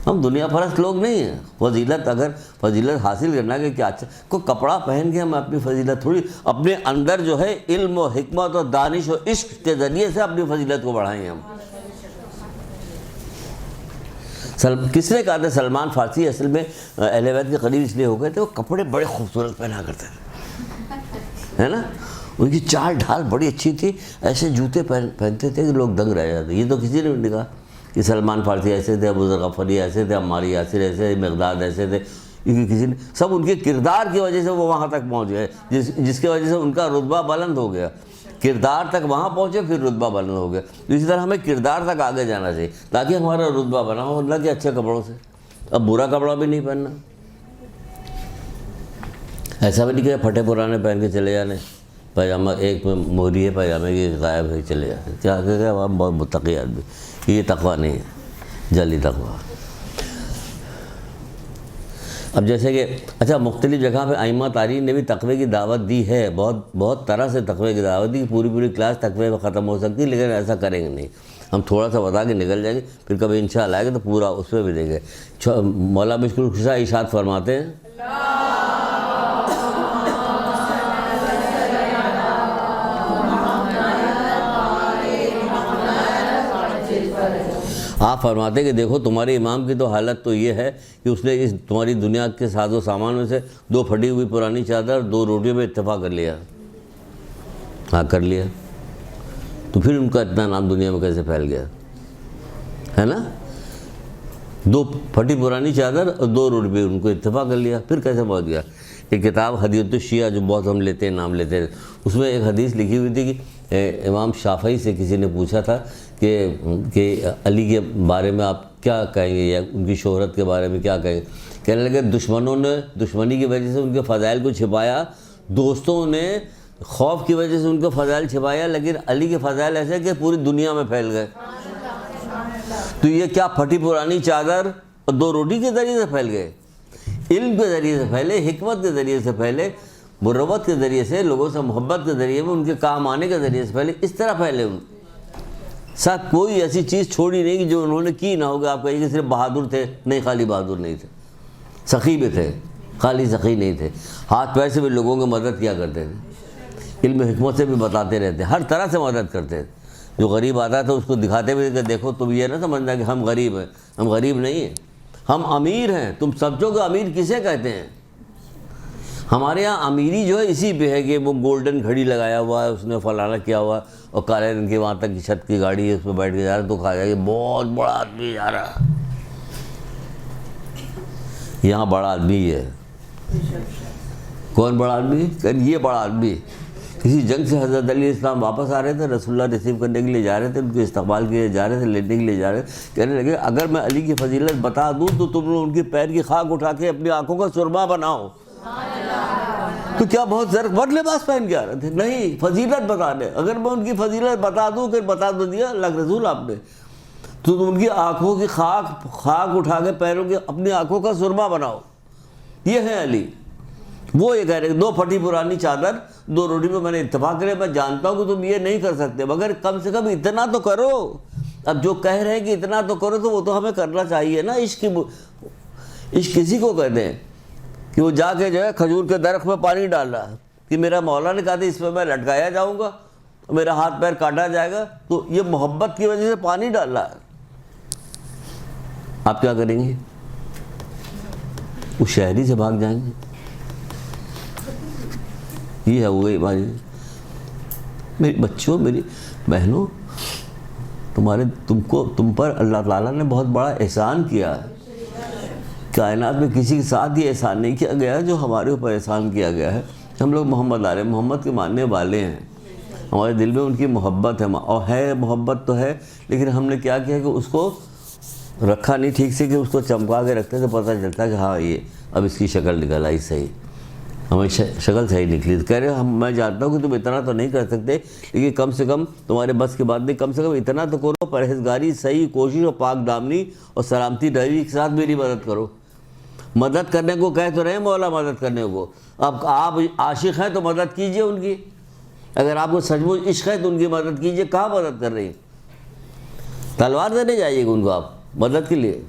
ہم دنیا پرست لوگ نہیں ہیں. فضیلت, اگر فضیلت حاصل کرنا کہ کیا اچھا کوئی کپڑا پہن کے ہم اپنی فضیلت تھوڑی, اپنے اندر جو ہے علم و حکمت اور دانش و عشق کے ذریعے سے اپنی فضیلت کو بڑھائیں. ہم کس نے کہا تھا سلمان فارسی اصل میں اہل بیت کے قریب اس لیے ہو گئے تھے, وہ کپڑے بڑے خوبصورت پہنا کرتے تھے, ہے نا. ان کی چال ڈھال بڑی اچھی تھی, ایسے جوتے پہنتے تھے کہ لوگ دنگ رہ جاتے. یہ تو کسی نے نہیں کہا کہ سلمان فارسی ایسے تھے, ابو ذر غفاری ایسے تھے, عمار یاسر ایسے, مقداد ایسے تھے. کسی نے, سب ان کے کردار کی وجہ سے وہ وہاں تک پہنچ گئے, جس کی وجہ سے ان کا رتبہ بلند ہو گیا. کردار تک وہاں پہنچے, پھر رتبہ بلند ہو گیا. اسی طرح ہمیں کردار تک آگے جانا چاہیے تاکہ ہمارا رتبہ بنا ہو اللہ کے اچھے کپڑوں سے. اب برا کپڑا بھی نہیں پہننا, ایسا بھی نہیں کہ پھٹے پرانے پہن کے چلے جانے. پاجامہ ایک میں موہری ہے, پاجامے کی غائب ہے, چلے جاتے. کیا کہ ہم بہت متقی آدمی. یہ تقویٰ نہیں ہے, جعلی تقویٰ. اب جیسے کہ اچھا مختلف جگہ پہ ائمہ تاریخ نے بھی تقوی کی دعوت دی ہے, بہت طرح سے تقوی کی دعوت دی. پوری کلاس تقوی میں ختم ہو سکتی, لیکن ایسا کریں گے نہیں. ہم تھوڑا سا بتا کے نکل جائیں گے, پھر کبھی انشاءاللہ آئے گا تو پورا اس پہ بھی دیں گے. مولا مشکل کشا ارشاد فرماتے ہیں, آپ فرماتے کہ دیکھو تمہارے امام کی تو حالت تو یہ ہے کہ اس نے اس تمہاری دنیا کے ساز و سامان میں سے 2 پھٹی ہوئی پرانی چادر 2 روٹیوں میں اتفاق کر لیا. ہاں کر لیا, تو پھر ان کا اتنا نام دنیا میں کیسے پھیل گیا, ہے نا. 2 پھٹی پرانی چادر اور 2 روٹی پہ ان کو اتفاق کر لیا, پھر کیسے پہنچ گیا. ایک کتاب حدیث الشیعہ جو بہت ہم لیتے ہیں, نام لیتے ہیں, اس میں ایک حدیث لکھی ہوئی تھی کہ امام شافعی سے کسی نے پوچھا تھا کہ علی کے بارے میں آپ کیا کہیں گے, یا ان کی شہرت کے بارے میں کیا کہیں گے. کہنے لگے دشمنوں نے دشمنی کی وجہ سے ان کے فضائل کو چھپایا, دوستوں نے خوف کی وجہ سے ان کے فضائل چھپایا, لیکن علی کے فضائل ایسے کہ پوری دنیا میں پھیل گئے. تو یہ کیا پھٹی پرانی چادر اور 2 روٹی کے ذریعے سے پھیل گئے, علم کے ذریعے سے پھیلے, حکمت کے ذریعے سے پھیلے, مروت کے ذریعے سے, لوگوں سے محبت کے ذریعے میں, ان کے کام آنے کے ذریعے سے پھیلے. اس طرح پھیلے. ان ساتھ کوئی ایسی چیز چھوڑی نہیں کہ جو انہوں نے کی نہ ہوگا. آپ کہیں کہ صرف بہادر تھے, نہیں, خالی بہادر نہیں تھے, سخی بھی تھے, خالی سخی نہیں تھے. ہاتھ پیر سے بھی لوگوں کی مدد کیا کرتے تھے, علم حکمت سے بھی بتاتے رہتے, ہر طرح سے مدد کرتے تھے. جو غریب آتا تھا اس کو دکھاتے ہوئے کہ دیکھو تم یہ نہ سمجھنا کہ ہم غریب ہیں. ہم غریب نہیں ہیں, ہم امیر ہیں. تم سمجھو کہ امیر کسے کہتے ہیں. ہمارے ہاں امیری جو ہے اسی پہ ہے کہ وہ گولڈن گھڑی لگایا ہوا ہے, اس نے فلانا کیا ہوا ہے, اور کالے رنگ کی وہاں تک کی چھت کی گاڑی ہے, اس پہ بیٹھ کے جا رہا ہے, تو کہا جائے کہ بہت بڑا آدمی جا رہا ہے. یہاں بڑا آدمی ہے. کون بڑا آدمی؟ کہ یہ بڑا آدمی. کسی جنگ سے حضرت علیہ السلام واپس آ رہے تھے, رسول اللہ ریسیو کرنے کے لیے جا رہے تھے, ان کے استقبال کے لیے جا رہے تھے, لینے کے لیے جا رہے تھے. کہنے لگے اگر میں علی کی فضیلت بتا دوں تو تم لوگ ان کی پیر کی خاک اٹھا کے اپنی آنکھوں کا سرما بناؤ. تو کیا بہت زرق لباس پہن کے آ رہے تھے؟ نہیں, فضیلت بتا دیں. اگر میں ان کی فضیلت بتا دوں کہ بتا دو دیا اللہ کے رسول آپ نے, تو تم ان کی آنکھوں کی خاک اٹھا کے پیروں کی اپنی آنکھوں کا سرما بناؤ. یہ ہے علی. وہ یہ کہہ رہے کہ 2 پھٹی پرانی چادر 2 روٹی میں نے اتفاق کرے. میں جانتا ہوں کہ تم یہ نہیں کر سکتے, مگر کم سے کم اتنا تو کرو. اب جو کہہ رہے ہیں کہ اتنا تو کرو, تو وہ تو ہمیں کرنا چاہیے نا. عشق کسی کو کہتے ہیں کہ وہ جا کے جو ہے کھجور کے درخت میں پانی ڈال رہا ہے کہ میرا مولا نے کہا تھا اس پہ میں لٹکایا جاؤں گا, میرا ہاتھ پیر کاٹا جائے گا, تو یہ محبت کی وجہ سے پانی ڈال رہا ہے. آپ کیا کریں گے؟ اس شہری سے بھاگ جائیں گے. یہ ہے وہی بھائی. میری بچوں, میری بہنوں, تم پر اللہ تعالیٰ نے بہت بڑا احسان کیا ہے. کائنات میں کسی کے ساتھ یہ احسان نہیں کیا گیا ہے جو ہمارے اوپر احسان کیا گیا ہے. ہم لوگ محمد کے ماننے والے ہیں, ہمارے دل میں ان کی محبت ہے, اور ہے محبت تو ہے, لیکن ہم نے کیا کیا کہ اس کو رکھا نہیں ٹھیک سے, کہ اس کو چمکا کے رکھتے تو پتہ چلتا کہ ہاں یہ اب اس کی شکل نکل آئی صحیح. ہمیں شکل صحیح نکلی. تو کہہ رہے میں جانتا ہوں کہ تم اتنا تو نہیں کر سکتے، لیکن کم سے کم تمہارے بس کی بات نہیں، کم سے کم اتنا تو کرو، پرہیزگاری، صحیح کوشش اور پاک دامنی اور سلامتی روی کے ساتھ میری مدد کرو. مدد کرنے کو کہہ تو رہے مولا، مدد کرنے کو. اب آپ عاشق ہیں تو مدد کیجئے ان کی، اگر آپ کو سچ مچ عشق ہے تو ان کی مدد کیجئے. کہاں مدد کر رہی ہیں؟ تلوار دینے جائیے گا ان کو آپ مدد کے لیے.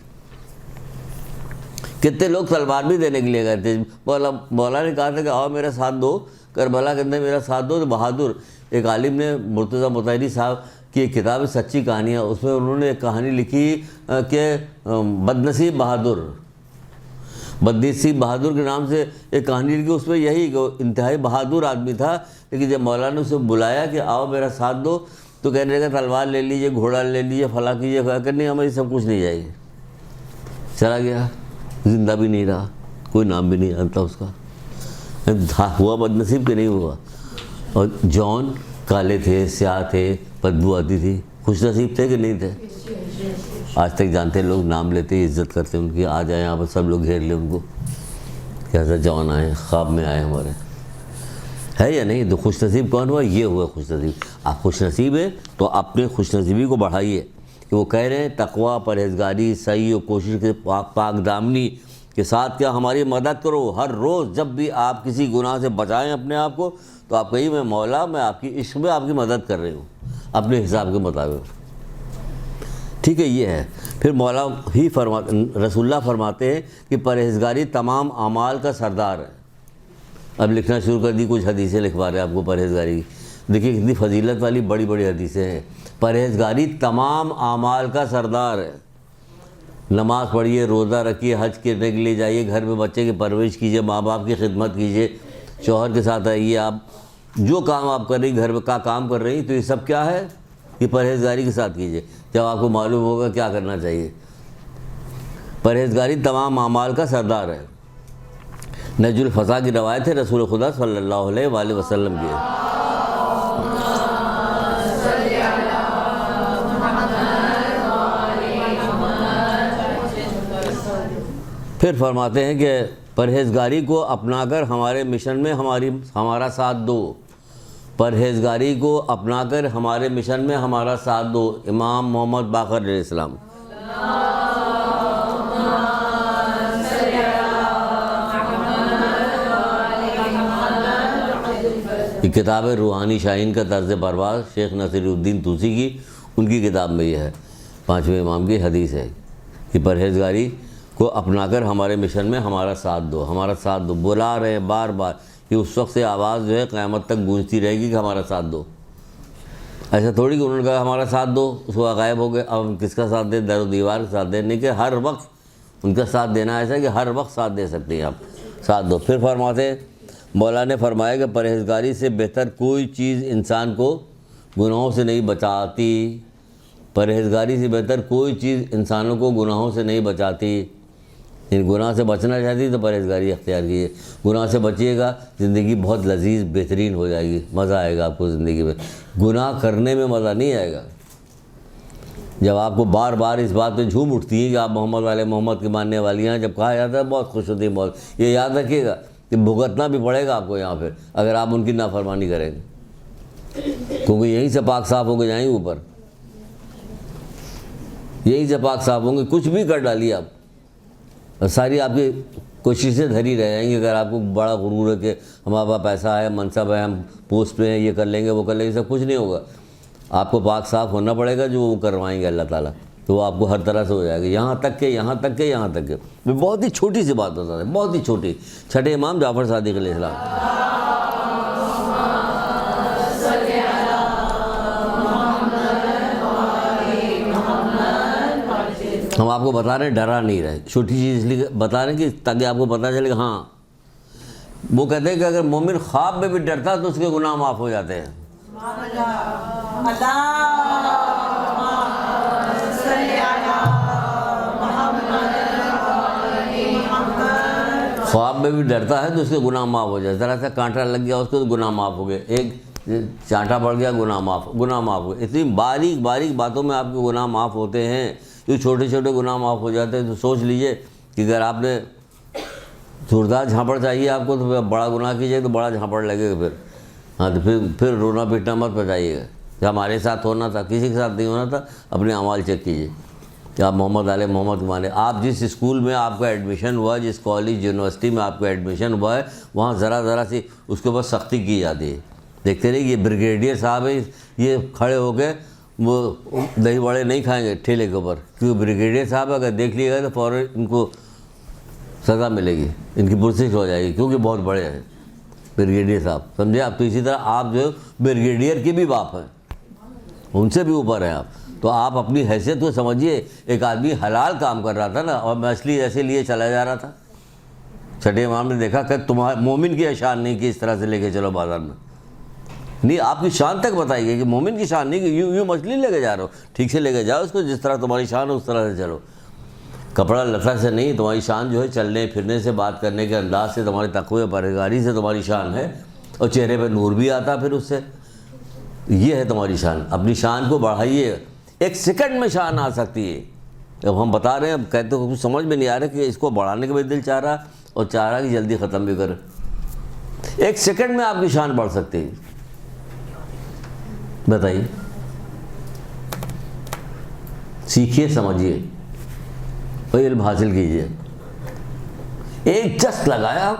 کتنے لوگ تلوار بھی دینے کے لیے گئے تھے. مولا نے کہا تھا کہ آؤ میرا ساتھ دو، کربلا کے اندر میرا ساتھ دو. تو بہادر ایک عالم نے، مرتضیٰ مطہری صاحب کی ایک کتاب ہے سچی کہانیاں، اس میں انہوں نے ایک کہانی لکھی کہ بدنصیب بہادر، بدنصیب بہادر کے نام سے ایک کہانی لکھی. اس میں یہی کہ وہ انتہائی بہادر آدمی تھا، لیکن جب مولا نے اسے بلایا کہ آؤ میرا ساتھ دو تو کہنے لگا تلوار لے لیجیے، گھوڑا لے لیجیے، فلاں کیجیے. کہ نہیں ہمیں سب کچھ نہیں جائے گی. چلا گیا، زندہ بھی نہیں رہا، کوئی نام بھی نہیں جانتا اس کا. ہوا بدنصیب کہ نہیں ہوا. اور جون کالے تھے، سیاہ تھے، بدبو آتی تھی، خوش نصیب تھے کہ نہیں تھے؟ آج تک جانتے لوگ، نام لیتے، عزت کرتے ان کی. آ جائیں یہاں پر سب لوگ گھیر لیں ان کو کہ حضرت جون آئے، خواب میں آئے ہمارے. ہے یا نہیں؟ تو خوش نصیب کون ہوا؟ یہ ہوا خوش نصیب. آپ خوش نصیب ہیں تو اپنے خوش نصیبی کو بڑھائیے. کہ وہ کہہ رہے ہیں تقویٰ، پرہیزگاری، صحیح و کوشش کے پاک دامنی کے ساتھ کیا ہماری مدد کرو. ہر روز جب بھی آپ کسی گناہ سے بچائیں اپنے آپ کو تو آپ کہیں میں مولا، میں آپ کی عشق میں آپ کی مدد کر رہی ہوں اپنے حساب کے مطابق. ٹھیک ہے، یہ ہے. پھر مولا ہی رسول اللہ فرماتے ہیں کہ پرہیزگاری تمام اعمال کا سردار ہے. اب لکھنا شروع کر دی، کچھ حدیثیں لکھوا رہے ہیں آپ کو پرہیزگاری. دیکھیے کتنی فضیلت والی بڑی بڑی حدیثیں ہیں. پرہیزگاری تمام اعمال کا سردار ہے. نماز پڑھیے، روزہ رکھیے، حج کرنے کے لیے جائیے، گھر میں بچے کی پرورش کیجیے، ماں باپ کی خدمت کیجیے، شوہر کے ساتھ رہیے. آپ جو کام آپ کر رہی، گھر کا کام کر رہی، تو یہ سب کیا ہے؟ یہ پرہیزگاری کے ساتھ کیجیے. جب آپ کو معلوم ہوگا کیا کرنا چاہیے. پرہیزگاری تمام اعمال کا سردار ہے. نجل الفضا کی روایت ہے رسول خدا صلی اللہ علیہ وآلہ وسلم کی. پھر فرماتے ہیں کہ پرہیزگاری کو اپنا کر ہمارے مشن میں ہمارا ساتھ دو. پرہیزگاری کو اپنا کر ہمارے مشن میں ہمارا ساتھ دو. امام محمد باقر علیہ السلام. یہ کتاب ہے روحانی شاہین کا طرز پرواز، شیخ نصیر الدین طوسی کی. ان کی کتاب میں یہ ہے، 5ویں امام کی حدیث ہے کہ پرہیزگاری کو اپنا کر ہمارے مشن میں ہمارا ساتھ دو، ہمارا ساتھ دو. بلا رہے ہیں بار بار. یہ اس وقت سے آواز جو ہے قیامت تک گونجتی رہے گی کہ ہمارا ساتھ دو. ایسا تھوڑی کہ انہوں نے کہا ہمارا ساتھ دو، اس کو غائب ہو گئے، اب ہم کس کا ساتھ دیں؟ در و دیوار کا ساتھ دیں. نہیں کہ ہر وقت ان کا ساتھ دینا ایسا ہے کہ ہر وقت ساتھ دے سکتے ہیں آپ، ساتھ دو. پھر فرماتے ہیں مولا نے فرمایا کہ پرہیزگاری سے بہتر کوئی چیز انسان کو گناہوں سے نہیں بچاتی. پرہیزگاری سے بہتر کوئی چیز انسانوں کو گناہوں سے نہیں بچاتی. یعنی گناہ سے بچنا چاہتی تو پرہیزگاری اختیار کیجیے. گناہ سے بچیے گا، زندگی بہت لذیذ بہترین ہو جائے گی، مزہ آئے گا آپ کو زندگی میں. گناہ کرنے میں مزہ نہیں آئے گا. جب آپ کو بار بار اس بات پہ جھوم اٹھتی ہے کہ آپ محمد والے محمد کی ماننے والی ہیں، جب کہا جاتا ہے بہت خوش ہوتی ہے بہت. یہ یاد رکھیے گا کہ بھگتنا بھی پڑے گا آپ کو یہاں پھر اگر آپ ان کی نافرمانی کریں گے، کیونکہ یہیں سے پاک صاف ہو کے جائیں گے اوپر، یہیں سے پاک صاف ہوں گے. کچھ بھی کر ڈالیے آپ، ساری آپ کی کوششیں دھری رہ جائیں گی. اگر آپ کو بڑا غرور ہے کہ ہمارے پاس پیسہ ہے، منصب ہے، ہم پوسٹ پہ ہیں، یہ کر لیں گے وہ کر لیں گے، سب کچھ نہیں ہوگا. آپ کو پاک صاف ہونا پڑے گا جو وہ کروائیں گے اللہ تعالیٰ، تو وہ آپ کو ہر طرح سے ہو جائے گا. یہاں تک کہ بہت ہی چھوٹی سی بات ہوتا ہے، بہت ہی چھوٹی. چھٹے امام جعفر صادق علیہ السلام. ہم آپ کو بتا رہے ہیں ڈرا نہیں رہے. چھوٹی چیز اس لیے بتا رہے ہیں کہ تاکہ آپ کو پتہ چلے کہ ہاں. وہ کہتے ہیں کہ اگر مومن خواب میں بھی ڈرتا تو اس کے گناہ معاف ہو جاتے ہیں. خواب میں بھی ڈرتا ہے تو اس کے گناہ معاف ہو جاتے. ذرا سا کانٹا لگ گیا اس کو تو گناہ معاف ہو گئے. ایک چانٹا پڑ گیا گناہ معاف ہو گئے. اتنی باریک باریک باتوں میں آپ کے گناہ معاف ہوتے ہیں. جو چھوٹے چھوٹے گناہ معاف ہو جاتے ہیں. تو سوچ لیجئے کہ اگر آپ نے زوردار جھانپڑ چاہیے آپ کو تو بڑا گناہ کیجیے تو بڑا جھانپڑ لگے گا پھر. ہاں تو پھر رونا پیٹنا مت بچائیے گا کہ ہمارے ساتھ ہونا تھا, کسی کے ساتھ نہیں ہونا تھا. اپنے اعمال چیک کیجیے کہ آپ محمد علیہ محمد مانے. آپ جس اسکول میں آپ کا ایڈمیشن ہوا, جس کالج یونیورسٹی میں آپ کا ایڈمیشن ہوا ہے, وہاں ذرا سی اس کے اوپر سختی کی جاتی ہے. دیکھتے رہیے, یہ بریگیڈیئر صاحب ہے, یہ کھڑے ہو کے وہ دہی بڑے نہیں کھائیں گے ٹھیلے کے اوپر, کیونکہ بریگیڈیئر صاحب اگر دیکھ لیے گا تو فوراً ان کو سزا ملے گی, ان کی پرسش ہو جائے گی, کیونکہ بہت بڑے ہیں بریگیڈیئر صاحب, سمجھے آپ. تو اسی طرح آپ جو بریگیڈیئر کے بھی باپ ہیں, ان سے بھی اوپر ہیں آپ. تو آپ اپنی حیثیت کو سمجھیے. ایک آدمی حلال کام کر رہا تھا نا, اور مچھلی ایسے لیے چلا جا رہا تھا. چھٹے امام نے دیکھا کہ تمہارے مومن کی شان نہیں کہ اس طرح سے لے کے چلو بازار میں. نہیں, آپ کی شان تک بتائیے کہ مومن کی شان نہیں کہ یوں مچھلی لے کے جا رہا ہو. ٹھیک سے لے کے جاؤ اس کو, جس طرح تمہاری شان ہو اس طرح سے چلو. کپڑا لتا سے نہیں, تمہاری شان جو ہے چلنے پھرنے سے, بات کرنے کے انداز سے, تمہارے تقوی پرہیزگاری سے تمہاری شان ہے. اور چہرے پہ نور بھی آتا پھر اس سے. یہ ہے تمہاری شان. اپنی شان کو بڑھائیے. ایک سیکنڈ میں شان آ سکتی ہے. اب ہم بتا رہے ہیں, اب کہتے ہیں کچھ سمجھ میں نہیں آ رہا کہ اس کو بڑھانے کا بھی دل چاہ رہا اور چاہ رہا کہ جلدی ختم بھی کرے. ایک سیکنڈ میں آپ کی شان بڑھ سکتی ہے. بتائیے, سیکھیے, سمجھیے اور علم حاصل کیجیے. ایک جست لگایا,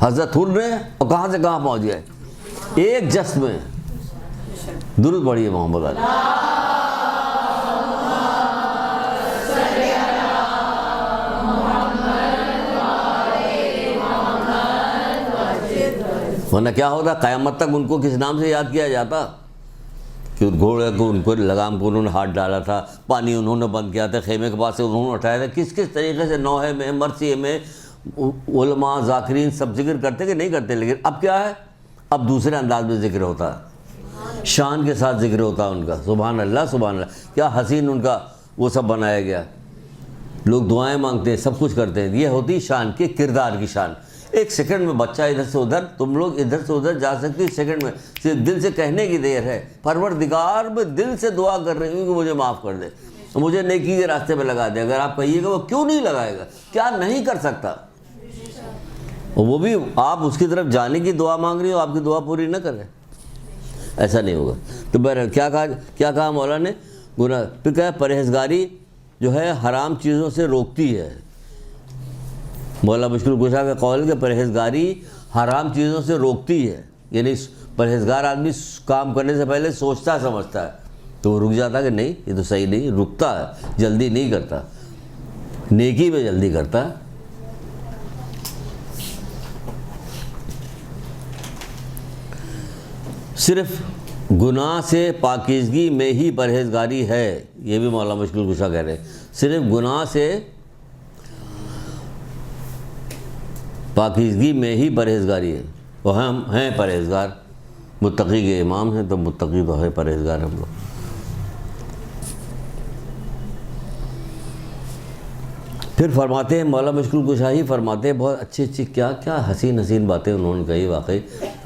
حضرت ہر نے, اور کہاں سے کہاں پہنچ گئے ایک جست میں. درود پڑھیے محمد علی. ورنہ کیا ہوتا, قیامت تک ان کو کس نام سے یاد کیا جاتا کہ گھوڑے کو, ان کو لگام کو انہوں نے ہاتھ ڈالا تھا, پانی انہوں نے بند کیا تھا, خیمے کے پاس سے انہوں نے اٹھایا تھا. کس طریقے سے نوحے میں, مرثیے میں علماء ذاکرین سب ذکر کرتے کہ نہیں کرتے. لیکن اب کیا ہے, اب دوسرے انداز میں ذکر ہوتا ہے, شان کے ساتھ ذکر ہوتا ہے ان کا. سبحان اللہ سبحان اللہ, کیا حسین ان کا وہ سب بنایا گیا. لوگ دعائیں مانگتے ہیں, سب کچھ کرتے ہیں. یہ ہوتی شان کے کردار کی شان. ایک سیکنڈ میں بچہ ادھر سے ادھر, تم لوگ ادھر سے ادھر جا سکتے ہو سیکنڈ میں. صرف دل سے کہنے کی دیر ہے, پروردگار میں دل سے دعا کر رہی ہوں کہ مجھے معاف کر دے, مجھے نیکی کے راستے پہ لگا دے. اگر آپ کہیے گا وہ کیوں نہیں لگائے گا, کیا نہیں کر سکتا, وہ بھی آپ اس کی طرف جانے کی دعا مانگ رہی ہو, آپ کی دعا پوری نہ کرے, ایسا نہیں ہوگا. تو بہرحال کیا کہا مولا نے, گناہ. پھر کہا پرہیزگاری جو ہے حرام چیزوں سے روکتی ہے. مولا مشکل کشا کا قول کہ پرہیزگاری حرام چیزوں سے روکتی ہے. یعنی پرہیزگار آدمی کام کرنے سے پہلے سوچتا سمجھتا ہے, تو وہ رک جاتا کہ نہیں یہ تو صحیح نہیں, رکتا ہے, جلدی نہیں کرتا, نیکی میں جلدی کرتا ہے. صرف گناہ سے پاکیزگی میں ہی پرہیزگاری ہے. یہ بھی مولا مشکل کشا کہہ رہے ہیں, صرف گناہ سے پاکیزگی میں ہی پرہیزگاری ہے. اور ہم ہیں پرہیزگار, متقی کے امام ہیں, تو متقی تو ہے پرہیزگار ہم لوگ. پھر فرماتے ہیں مولا مشکل کشا ہی فرماتے ہیں, بہت اچھی کیا حسین باتیں انہوں نے کہی. واقعی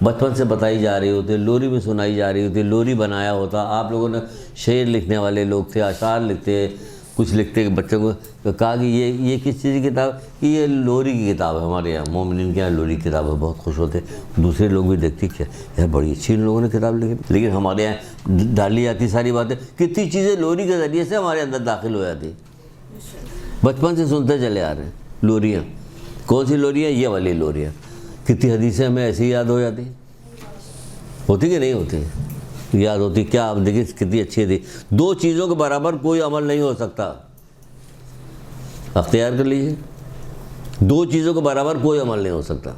بچپن سے بتائی جا رہی ہوتی, لوری میں سنائی جا رہی ہوتی, لوری بنایا ہوتا. آپ لوگوں نے شعر لکھنے والے لوگ تھے, اشعار لکھتے, کچھ لکھتے بچوں کو کہا کہ یہ کس چیز کی کتاب, کہ یہ لوری کی کتاب ہے. ہمارے یہاں مومنین کے یہاں لوری کی کتاب ہے, بہت خوش ہوتے. دوسرے لوگ بھی دیکھتے کہ یار بڑی اچھی ان لوگوں نے کتاب لکھی. لیکن ہمارے یہاں ڈالی جاتی ساری باتیں, کتنی چیزیں لوری کے ذریعے سے ہمارے اندر داخل ہو جاتی. بچپن سے سنتے چلے آ رہے ہیں لوریاں. کون سی لوریاں, یہ والی لوریاں. کتنی حدیثیں ہمیں ایسی یاد ہو جاتی, ہوتی کہ نہیں ہوتی, یاد ہوتی. کیا آپ دیکھیں کتنی اچھی تھی. 2 چیزوں کے برابر کوئی عمل نہیں ہو سکتا, اختیار کر لیجیے. 2 چیزوں کے برابر کوئی عمل نہیں ہو سکتا.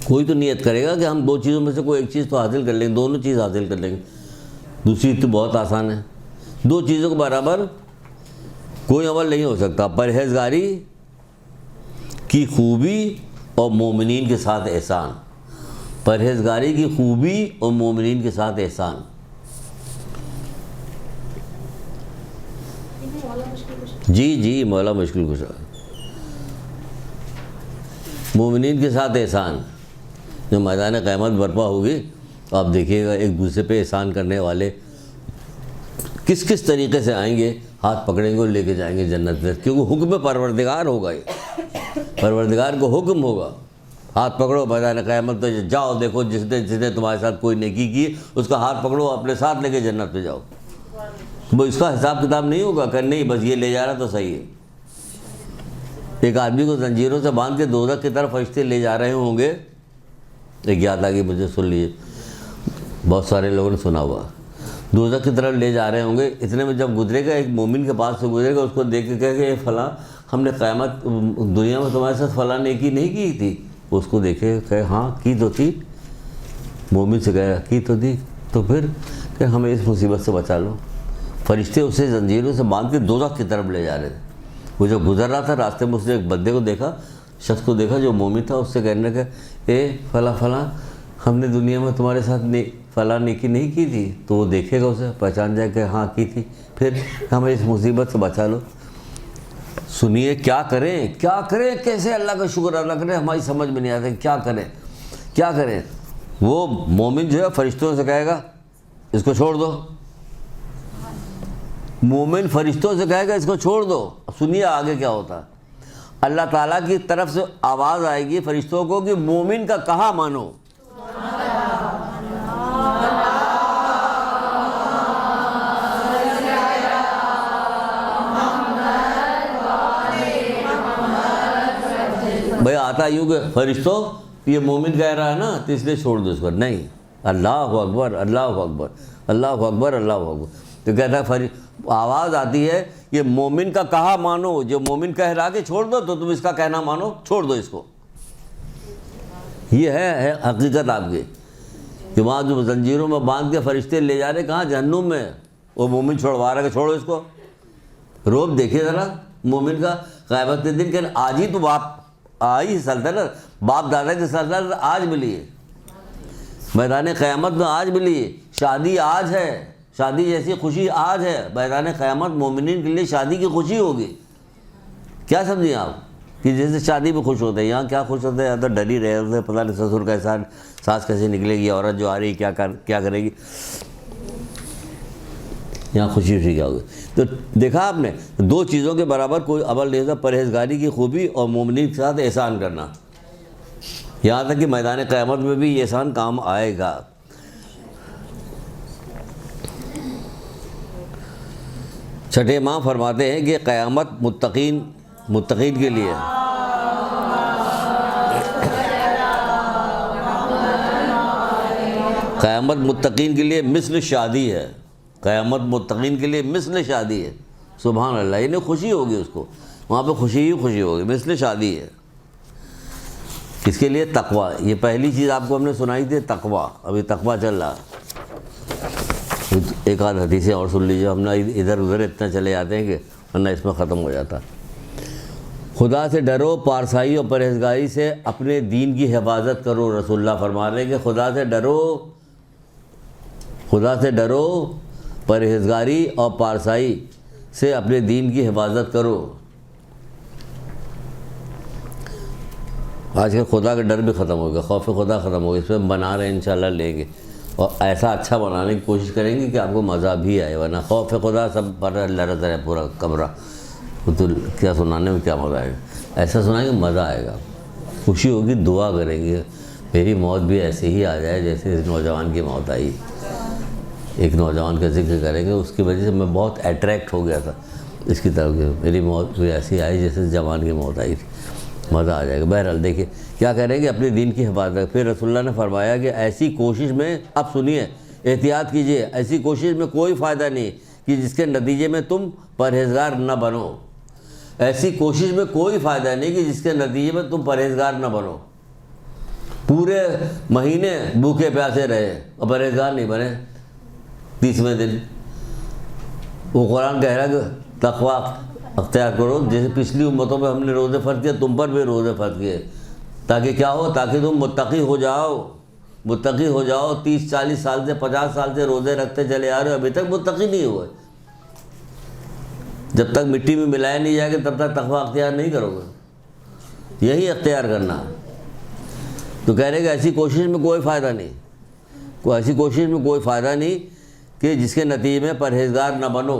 کوئی تو نیت کرے گا کہ ہم 2 چیزوں میں سے کوئی ایک چیز تو حاصل کر لیں گے, دونوں چیز حاصل کر لیں گے. دوسری تو بہت آسان ہے. 2 چیزوں کے برابر کوئی عمل نہیں ہو سکتا. پرہیزگاری کی خوبی اور مومنین کے ساتھ احسان. پرہیزگاری کی خوبی اور مومنین کے ساتھ احسان. جی مولا مشکل کشا, مومنین کے ساتھ احسان. جو میدان قیامت برپا ہوگی تو آپ دیکھیے گا ایک دوسرے پہ احسان کرنے والے کس طریقے سے آئیں گے. ہاتھ پکڑیں گے اور لے کے جائیں گے جنت میں، کیونکہ حکم پروردگار ہوگا، یہ پروردگار کو حکم ہوگا، ہاتھ پکڑو میدان قیامت پہ جاؤ، دیکھو جس نے تمہارے ساتھ کوئی نیکی کی اس کا ہاتھ پکڑو، اپنے ساتھ لے کے جنت پہ جاؤ۔ وہ اس کا حساب کتاب نہیں ہوگا کہ نہیں بس یہ لے جا رہا تو صحیح ہے۔ ایک آدمی کو زنجیروں سے باندھ کے دوزخ کی طرف فرشتے لے جا رہے ہوں گے، ایک یاد آ گئی مجھے، سن لیجیے، بہت سارے لوگوں نے سنا ہوا، دوزخ کی طرف لے جا رہے ہوں گے، اتنے میں جب گزرے گا ایک مومن کے پاس سے گزرے گا، اس کو دیکھ کے کہے کہ فلاں ہم نے قیامت دنیا میں تمہارے ساتھ فلاں نیکی نہیں کی تھی، اس کو دیکھے کہ ہاں کی تو تھی، مومن سے کہے کی تو تھی، تو پھر کہ ہمیں اس مصیبت سے بچا لو۔ فرشتے اسے زنجیروں سے باندھ کے دوزخ کی طرف لے جا رہے تھے۔ وہ جب گزر رہا تھا راستے میں اس نے ایک بندے کو دیکھا، شخص کو دیکھا جو مومن تھا، اس سے کہنے لگا اے فلاں فلاں ہم نے دنیا میں تمہارے ساتھ فلاں نیکی نہیں کی تھی، تو وہ دیکھے گا اسے، پہچان جائے کہ ہاں کی تھی، پھر ہمیں اس مصیبت سے بچا لو۔ سنیے کیا کریں کیسے اللہ کا شکر ادا کریں، ہماری سمجھ میں نہیں آتا کیا کریں۔ وہ مومن جو ہے فرشتوں سے کہے گا اس کو چھوڑ دو، مومن فرشتوں سے کہے گا اس کو چھوڑ دو۔ سنیے آگے کیا ہوتا، اللہ تعالیٰ کی طرف سے آواز آئے گی فرشتوں کو کہ مومن کا کہا مانو۔ بھائی آتا یوں کہ فرشتوں یہ مومن کہہ رہا ہے نا تو اس لیے چھوڑ دو اس کو، نہیں، اللہ اکبر اللہ اکبر اللہ اکبر اللہ اکبر، تو کہتا ہے آواز آتی ہے یہ مومن کا کہا مانو، جو مومن کہہ رہا کہ چھوڑ دو تو تم اس کا کہنا مانو، چھوڑ دو اس کو۔ یہ ہے حقیقت آپ کی کہ وہاں جو زنجیروں میں باندھ کے فرشتے لے جا رہے کہاں، جہنم میں، وہ مومن چھوڑوا رہا کہ چھوڑو اس کو۔ روب دیکھیے ذرا مومن کا قیامت کے دن کہ آج ہی تو باپ آئی سلطنت، باپ دادا کی سلطنت آج ملی ہے، میدان قیامت میں آج ملی ہے، شادی آج ہے، شادی جیسی خوشی آج ہے، میدان قیامت مومنین کے لیے شادی کی خوشی ہوگی۔ کیا سمجھیں آپ کہ جیسے شادی میں خوش ہوتے ہیں، یہاں کیا خوش ہوتے ہیں، یا تو ڈر ہی رہے ہوتے ہیں، پتہ نہیں سسر کیسا، ساس کیسے نکلے گی، عورت جو آ رہی کیا کرے گی، یہاں خوشی کیا ہوگی۔ تو دیکھا آپ نے دو چیزوں کے برابر کوئی عمل نہیں ہوتا، پرہیزگاری کی خوبی اور مومنین کے ساتھ احسان کرنا، یہاں تک کہ میدان قیامت میں بھی یہ احسان کام آئے گا۔ چھٹے ماہ فرماتے ہیں کہ قیامت متقین کے لیے، قیامت متقین کے لیے مثل شادی ہے، قیامت متقین کے لیے مثل شادی ہے، سبحان اللہ، یعنی خوشی ہوگی اس کو، وہاں پہ خوشی ہی خوشی ہوگی، مثل شادی ہے۔ کس کے لیے؟ تقویٰ۔ یہ پہلی چیز آپ کو ہم نے سنائی تھی، تقویٰ، ابھی تقویٰ چل رہا۔ ایک آدھ حدیثیں اور سن لیجیے، ہم نے ادھر ادھر اتنا چلے جاتے ہیں کہ ورنہ اس میں ختم ہو جاتا۔ خدا سے ڈرو، پارسائی اور پرہیزگاری سے اپنے دین کی حفاظت کرو، رسول اللہ فرما رہے ہیں کہ خدا سے ڈرو، پرہیزگاری اور پارسائی سے اپنے دین کی حفاظت کرو۔ آج کل خدا کا ڈر بھی ختم ہو گیا، خوف خدا ختم ہو گیا، اس میں بنا رہے ہیں، انشاءاللہ لیں گے، اور ایسا اچھا بنانے کی کوشش کریں گے کہ آپ کو مزہ بھی آئے، ورنہ خوف خدا سب پر اللہ رہتا ہے پورا کمرہ، تو کیا سنانے میں کیا مزہ آئے گا، ایسا سنائیں گے مزہ آئے گا، خوشی ہوگی، دعا کریں گے میری موت بھی ایسے ہی آ جائے جیسے اس نوجوان کی موت آئی۔ ایک نوجوان کا ذکر کریں گے، اس کی وجہ سے میں بہت اٹریکٹ ہو گیا تھا اس کی طرف، میری موت بھی ایسی آئی جیسے جوان کی موت آئی تھی، مزہ آ جائے گا۔ بہرحال دیکھیے کیا کہہ رہے ہیں کہ اپنے دین کی حفاظت۔ پھر رسول اللہ نے فرمایا کہ ایسی کوشش میں، اب سنیے، احتیاط کیجیے، ایسی کوشش میں کوئی فائدہ نہیں کہ جس کے نتیجے میں تم پرہیزگار نہ بنو، ایسی کوشش میں کوئی فائدہ نہیں کہ جس کے نتیجے میں تم پرہیزگار نہ بنو، پورے مہینے بھوکے پیاسے رہے اور پرہیزگار نہیں بنے، 30ویں دن وہ قرآن کہہ رہا ہے کہ تقویٰ اختیار کرو، جیسے پچھلی امتوں میں ہم نے روزے فرض کیے، تم پر بھی روزے فرض کیے، تاکہ کیا ہو، تاکہ تم متقی ہو جاؤ۔ 30-40 سال سے 50 سال سے روزے رکھتے چلے آ رہے ہو، ابھی تک متقی نہیں ہوئے، جب تک مٹی میں ملایا نہیں جائے گا تب تک تقویٰ اختیار نہیں کرو گے، یہی اختیار کرنا۔ تو کہہ رہے کہ ایسی کوشش میں کوئی فائدہ نہیں کہ جس کے نتیجے میں پرہیزگار نہ بنو۔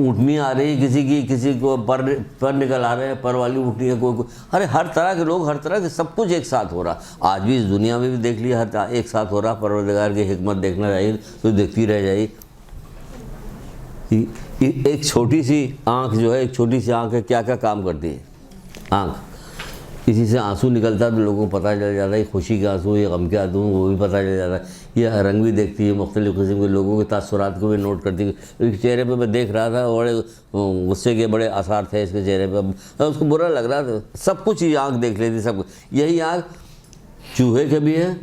اونٹنی آ رہی ہے کسی کی، کسی کو پر نکل آ رہے ہیں، پر والی اونٹنی ہے کوئی، ارے ہر طرح کے لوگ، ہر طرح کے سب کچھ ایک ساتھ ہو رہا. آج بھی اس دنیا میں بھی دیکھ لیا ہر ایک ساتھ ہو رہا. پروردگار کی حکمت دیکھنا چاہیے تو دیکھتی رہ جائے. ایک چھوٹی سی آنکھ جو ہے، ایک چھوٹی سی آنکھ ہے، کیا کیا کام کرتی ہے آنکھ. اسی سے آنسو نکلتا ہے تو لوگوں کو پتہ چل جاتا ہے خوشی کے آنسو یا غم کے آنسو، وہ بھی پتہ چل جاتا ہے. یہ رنگ بھی دیکھتی ہے، مختلف قسم کے لوگوں کے تاثرات کو بھی نوٹ کرتی ہے. چہرے پہ میں دیکھ رہا تھا، بڑے غصے کے بڑے آثار تھے اس کے چہرے پہ، اس کو برا لگ رہا تھا. سب کچھ یہ آنکھ دیکھ لیتی، سب کچھ. یہی آنکھ چوہے کے بھی ہے،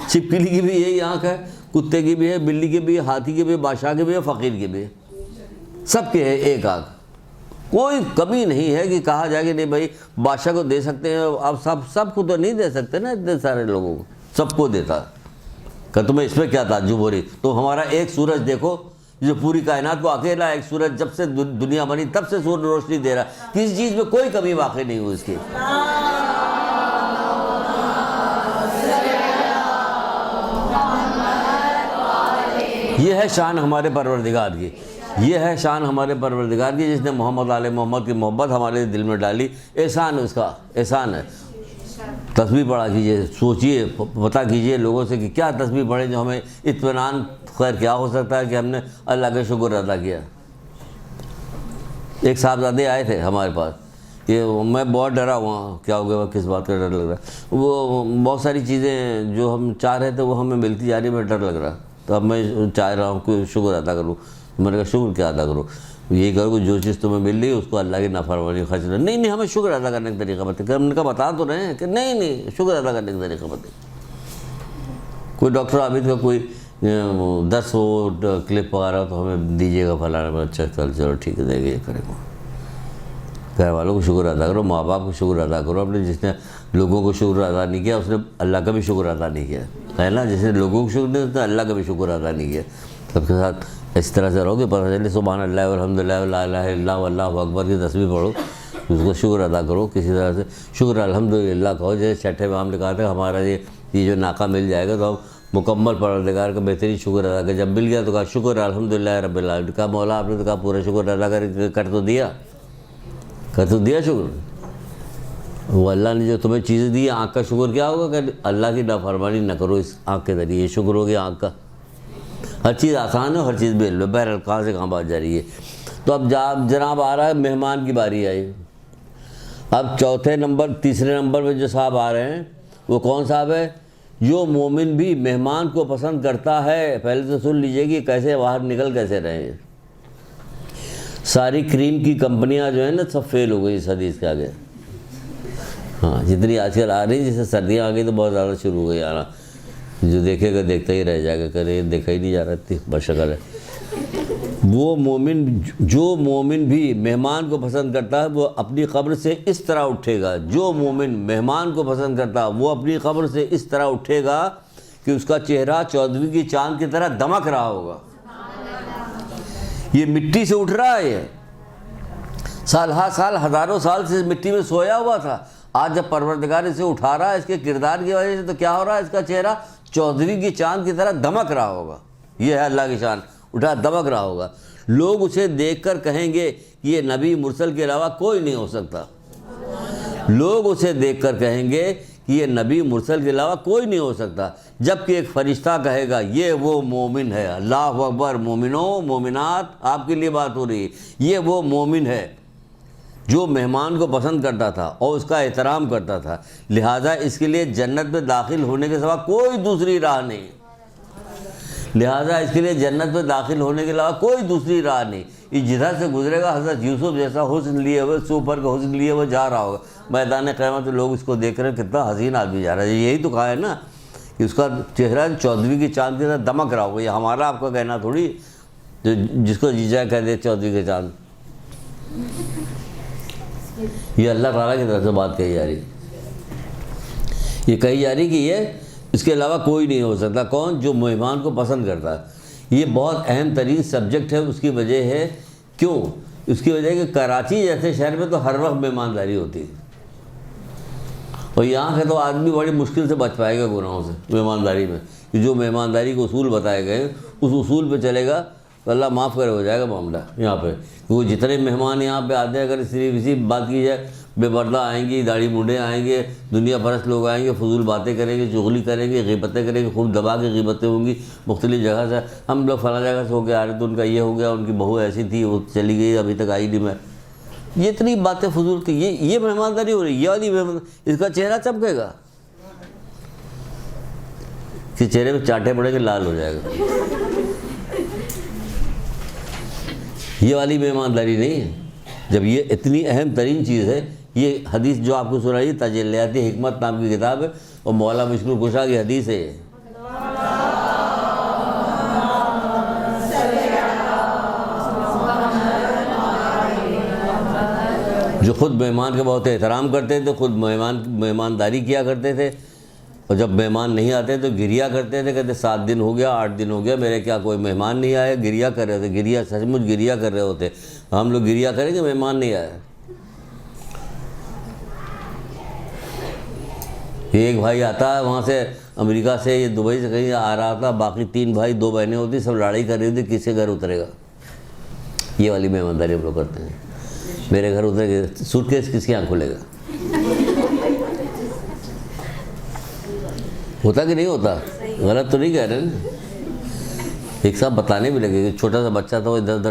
چھپکلی کی بھی یہی آنکھ ہے، کتے کی بھی ہے، بلی کی بھی ہے، ہاتھی کی بھی ہے، بادشاہ کی بھی ہے، فقیر کی بھی ہے. سب کے ہے ایک آنکھ. کوئی کمی نہیں ہے کہ کہا جائے کہ نہیں بھائی بادشاہ کو دے سکتے ہیں. اب سب کو تو نہیں دے سکتے نا، اتنے سارے لوگوں کو. سب کو دیتا کہ تمہیں اس میں کیا تعجب ہو رہی. تو ہمارا ایک سورج دیکھو جو پوری کائنات کو اکیلا ایک سورج، جب سے دنیا بنی تب سے سورج روشنی دے رہا ہے. کسی چیز میں کوئی کمی واقع نہیں ہوئی اس کی. یہ ہے شان ہمارے پروردگار کی، یہ ہے شان ہمارے پروردگار کی، جس نے محمد آل محمد کی محبت ہمارے دل میں ڈالی. احسان ہے اس کا، احسان ہے. تسبیح پڑھا کیجئے، سوچئے، پتہ کیجئے لوگوں سے کہ کیا تسبیح پڑھیں جو ہمیں اطمینان. خیر کیا ہو سکتا ہے کہ ہم نے اللہ کا شکر ادا کیا. ایک صاحبزادے آئے تھے ہمارے پاس، کہ میں بہت ڈرا ہوا، کیا ہو گیا، کس بات کا ڈر لگ رہا. وہ بہت ساری چیزیں جو ہم چاہ رہے تھے وہ ہمیں ملتی جا رہی، میں ڈر لگ رہا. تو اب میں چاہ رہا ہوں کہ شکر ادا کروں. میں نے کہا شکر کیا ادا کرو؟ یہی کرو کہ جو چیز تمہیں مل رہی ہے اس کو اللہ کی نافرمانی خرچ نہ. نہیں ہمیں شکر ادا کرنے کا طریقہ بتائیں. ہم نے کہا بتا تو رہے ہیں کہ نہیں شکر ادا کرنے کا طریقہ بتائیں. کوئی ڈاکٹر عابد کا کوئی 10 کلپ وغیرہ تو ہمیں دیجیے گا فلانا. اچھا چلو ٹھیک ہے، دے گا، یہ کرے گا. گھر والوں کو شکر ادا کرو، ماں باپ کو شکر ادا کرو. اپنے جس نے لوگوں کو شکر ادا نہیں کیا اس نے اللہ کا بھی شکر ادا نہیں کیا ہے نا. جس نے لوگوں کو شکر نہیں اس نے اللہ کا بھی شکر ادا نہیں کیا. سب کے ساتھ اس طرح سے رہو گے، پتہ چلے سبحان اللہ والحمدللہ ولا الہ الا اللہ واللہ اکبر کی تسبیح پڑھو، اس کو شکر ادا کرو. کسی طرح سے شکر الحمدللہ کہو. جیسے چھٹے میں ہم نے کہا تھا ہمارا یہ جو ناکہ مل جائے گا تو ہم مکمل پروردگار کا بہترین شکر ادا کر. جب مل گیا تو کہا شکر الحمدللہ رب العالمین. کہا مولا آپ نے تو کہا پورا شکر ادا کر تو دیا شکر. وہ اللہ نے جو تمہیں چیزیں دی، آنکھ کا شکر کیا ہوگا کہ اللہ کی نافرمانی نہ کرو اس آنکھ کے ذریعے. یہ شکر ہو گیا آنکھ کا. ہر چیز آسان ہے، ہر چیز بے علم. بہرحال کہاں سے کہاں بات جا رہی ہے. تو اب جناب آ رہا ہے مہمان کی باری آئی. اب تیسرے نمبر پہ جو صاحب آ رہے ہیں وہ کون صاحب ہے؟ جو مومن بھی مہمان کو پسند کرتا ہے. پہلے تو سن لیجئے کہ کیسے باہر نکل کیسے رہے ہیں. ساری کریم کی کمپنیاں جو ہیں نا سب فیل ہو گئی اس حدیث کے آگے. ہاں جتنی آج کل آ رہی، جیسے سردیاں آ گئی تو بہت زیادہ شروع ہو گئی آنا. جو دیکھے گا دیکھتا ہی رہ جائے گا، کرے دیکھا ہی نہیں جا رہا اتنی بشکل ہے. وہ جو مومن بھی مہمان کو پسند کرتا ہے وہ اپنی قبر سے اس طرح اٹھے گا. جو مومن مہمان کو پسند کرتا ہے وہ اپنی قبر سے اس طرح اٹھے گا کہ اس کا چہرہ 14ویں کی چاند کی طرح دمک رہا ہوگا. یہ مٹی سے اٹھ رہا ہے، یہ سال ہزاروں سال سے مٹی میں سویا ہوا تھا. آج جب پروردگار اسے اٹھا رہا ہے اس کے کردار کی وجہ سے تو کیا ہو رہا ہے؟ اس کا چہرہ 14ویں کی چاند کی طرح دمک رہا ہوگا. یہ ہے اللہ کی شان. اٹھا دمک رہا ہوگا. لوگ اسے دیکھ کر کہیں گے کہ یہ نبی مرسل کے علاوہ کوئی نہیں ہو سکتا. لوگ اسے دیکھ کر کہیں گے کہ یہ نبی مرسل کے علاوہ کوئی نہیں ہو سکتا. جبکہ ایک فرشتہ کہے گا یہ وہ مومن ہے. اللہ اکبر. مومنوں مومنات آپ کے لیے بات ہو رہی ہے. یہ وہ مومن ہے جو مہمان کو پسند کرتا تھا اور اس کا احترام کرتا تھا. لہٰذا اس کے لیے جنت میں داخل ہونے کے سوا کوئی دوسری راہ نہیں. یہ جدھر سے گزرے گا حضرت یوسف جیسا حسن لیے ہوئے، سوپر کا حسن لیے ہوئے جا رہا ہوگا میدان قیامت. لوگ اس کو دیکھ رہے ہیں کتنا حسین آدمی جا رہا ہے. یہی تو کہا ہے نا کہ اس کا چہرہ 14ویں کی چاند کی طرح دمک رہا ہوگا. یہ ہمارا آپ کا کہنا تھوڑی، جو جس کو جیجا کہہ دے 14ویں کی چاند. یہ اللہ تعالیٰ کی طرف سے بات کہی جا رہی. یہ کہی جا رہی کہ یہ اس کے علاوہ کوئی نہیں ہو سکتا. کون؟ جو مہمان کو پسند کرتا ہے. یہ بہت اہم ترین سبجیکٹ ہے. اس کی وجہ ہے کیوں؟ اس کی وجہ ہے کہ کراچی جیسے شہر میں تو ہر وقت مہمانداری ہوتی ہے، اور یہاں سے تو آدمی بڑی مشکل سے بچ پائے گا گناہوں سے مہمانداری میں. جو مہمانداری کے اصول بتائے گئے اس اصول پہ چلے گا تو اللہ معاف کرے ہو جائے گا معاملہ یہاں پہ، کیونکہ جتنے مہمان یہاں پہ آتے ہیں اگر صرف اسی بات کی جائے، بے پردہ آئیں گے، داڑھی موڈے آئیں گے، دنیا پرست لوگ آئیں گے، فضول باتیں کریں گے، چغلی کریں گے، غیبتیں کریں گے، خوب دبا کے غیبتیں ہوں گی مختلف جگہ سے، ہم لوگ فلاں جگہ سے ہو کے آ رہے تو ان کا یہ ہو گیا، ان کی بہو ایسی تھی وہ چلی گئی ابھی تک آئی نہیں، میں یہ اتنی باتیں فضول تھی، یہ مہمانداری ہو رہی، یہ والی مہمانداری، اس کا چہرہ چمکے گا، اس کے چہرے پہ چاٹے پڑیں گے، لال ہو جائے گا، یہ والی مہمانداری نہیں ہے۔ جب یہ اتنی اہم ترین چیز ہے، یہ حدیث جو آپ کو سنائی تجلیات حکمت نام کی کتاب ہے، اور مولا مشکل کشا کی حدیث ہے، جو خود مہمان کے بہت احترام کرتے تھے، خود مہمانداری کیا کرتے تھے، اور جب مہمان نہیں آتے تو گریہ کرتے تھے، کہتے 7 دن ہو گیا 8 دن ہو گیا میرے کیا کوئی مہمان نہیں آیا، گریہ کر رہے تھے، گریہ سچ مچ گریہ کر رہے ہوتے، ہم لوگ گریہ کریں کہ مہمان نہیں آیا۔ ایک بھائی آتا ہے وہاں سے امریکہ سے، یہ دبئی سے کہیں آ رہا تھا، باقی 3 بھائی 2 بہنیں ہوتی، سب لڑائی کر رہی تھی کس کے گھر اترے گا، یہ والی مہمانداری ہم لوگ کرتے ہیں، میرے گھر اترے گا، سوٹ کیس کس کے یہاں کھلے گا، ہوتا کہ نہیں ہوتا؟ غلط تو نہیں کہہ رہے نا؟ ایک صاحب بتانے بھی لگے کہ چھوٹا سا بچہ تھا، وہ ادھر ادھر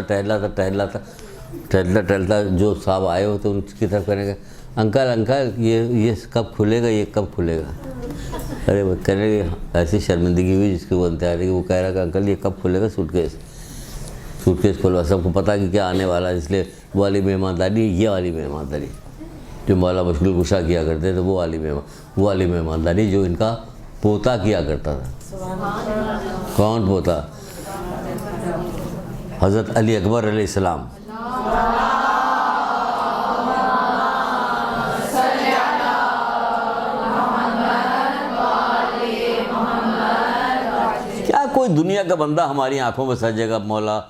ٹہلتا جو صاحب آئے ہوتے ان کی طرف کہنے گا انکل یہ کب کھلے گا، یہ کب کھلے گا، ارے وہ کہنے لگے ایسی شرمندگی ہوئی جس کی وہ انتہا رہی، وہ کہہ رہا کہ انکل یہ کب کھلے گا سوٹ کیس کھلوا، سب کو پتہ کہ کیا آنے والا ہے، اس لیے وہ والی مہمانداری، یہ والی مہمانداری جو مولا مشکل کشا کیا کرتے تھے، وہ والی مہمانداری جو ان کا پوتا کیا کرتا تھا۔ کون پوتا؟ حضرت علی اکبر علیہ السلام۔ کیا کوئی دنیا کا بندہ ہماری آنکھوں میں سجے گا مولا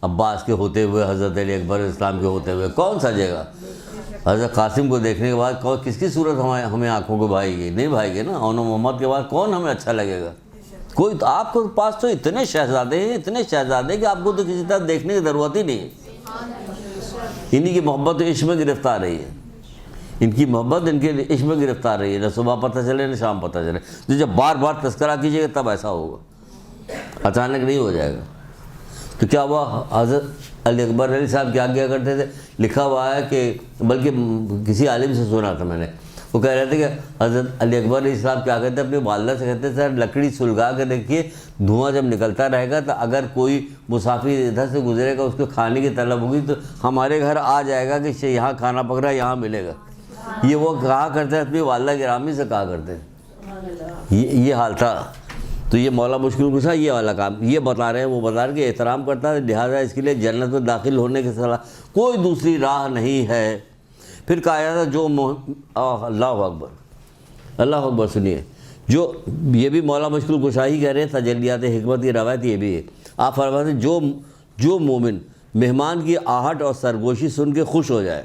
عباس کے ہوتے ہوئے، حضرت علی اکبر علیہ السلام کے ہوتے ہوئے؟ کون سجے گا؟ حضرت قاسم کو دیکھنے کے بعد کس کی صورت ہمیں آنکھوں کو بھائے گی؟ نہیں بھائے گی نا۔ اون محمد کے بعد کون ہمیں اچھا لگے گا؟ کوئی تو آپ کو پاس تو اتنے شہزادے ہیں کہ آپ کو تو کسی طرح دیکھنے کی ضرورت ہی نہیں ہے۔ انہی کی محبت عشق میں گرفتار رہی ہے، ان کی محبت ان کے عشق میں گرفتار رہی ہے، نہ صبح پتہ چلے نہ شام پتہ چلے، تو جب بار بار تذکرہ کیجیے گا تب ایسا ہوگا، اچانک نہیں ہو جائے گا۔ تو کیا ہوا؟ حضرت علی اکبر علیہ صاحب کیا کرتے تھے؟ لکھا ہوا ہے کہ بلکہ کسی عالم سے سنا تھا میں نے، وہ کہہ رہے تھے کہ حضرت علی اکبر علیہ السلام کیا کہتے ہیں اپنی والدہ سے، کہتے ہیں سر لکڑی سلگا کے دیکھیے، دھواں جب نکلتا رہے گا تو اگر کوئی مسافر ادھر سے گزرے گا، اس کو کھانے کی طلب ہوگی تو ہمارے گھر آ جائے گا کہ یہاں کھانا پک رہا ہے، یہاں ملے گا۔ یہ وہ کہا کرتے ہیں، اپنی والدہ گرامی سے کہا کرتے ہیں، یہ حال تھا۔ تو یہ مولا مشکل کشا یہ والا کام یہ بتا رہے ہیں، وہ بتا رہے کہ احترام کرتا ہے، لہٰذا اس کے لیے جنت میں داخل ہونے کے صلاح کوئی دوسری راہ نہیں ہے۔ پھر کہا جاتا جو اللہ اکبر سنیے، جو یہ بھی مولا مشکل کشا ہی کہہ رہے ہیں، تجلیات حکمت کی روایت یہ بھی ہے۔ آپ فرماتے ہیں جو مومن مہمان کی آہٹ اور سرگوشی سن کے خوش ہو جائے،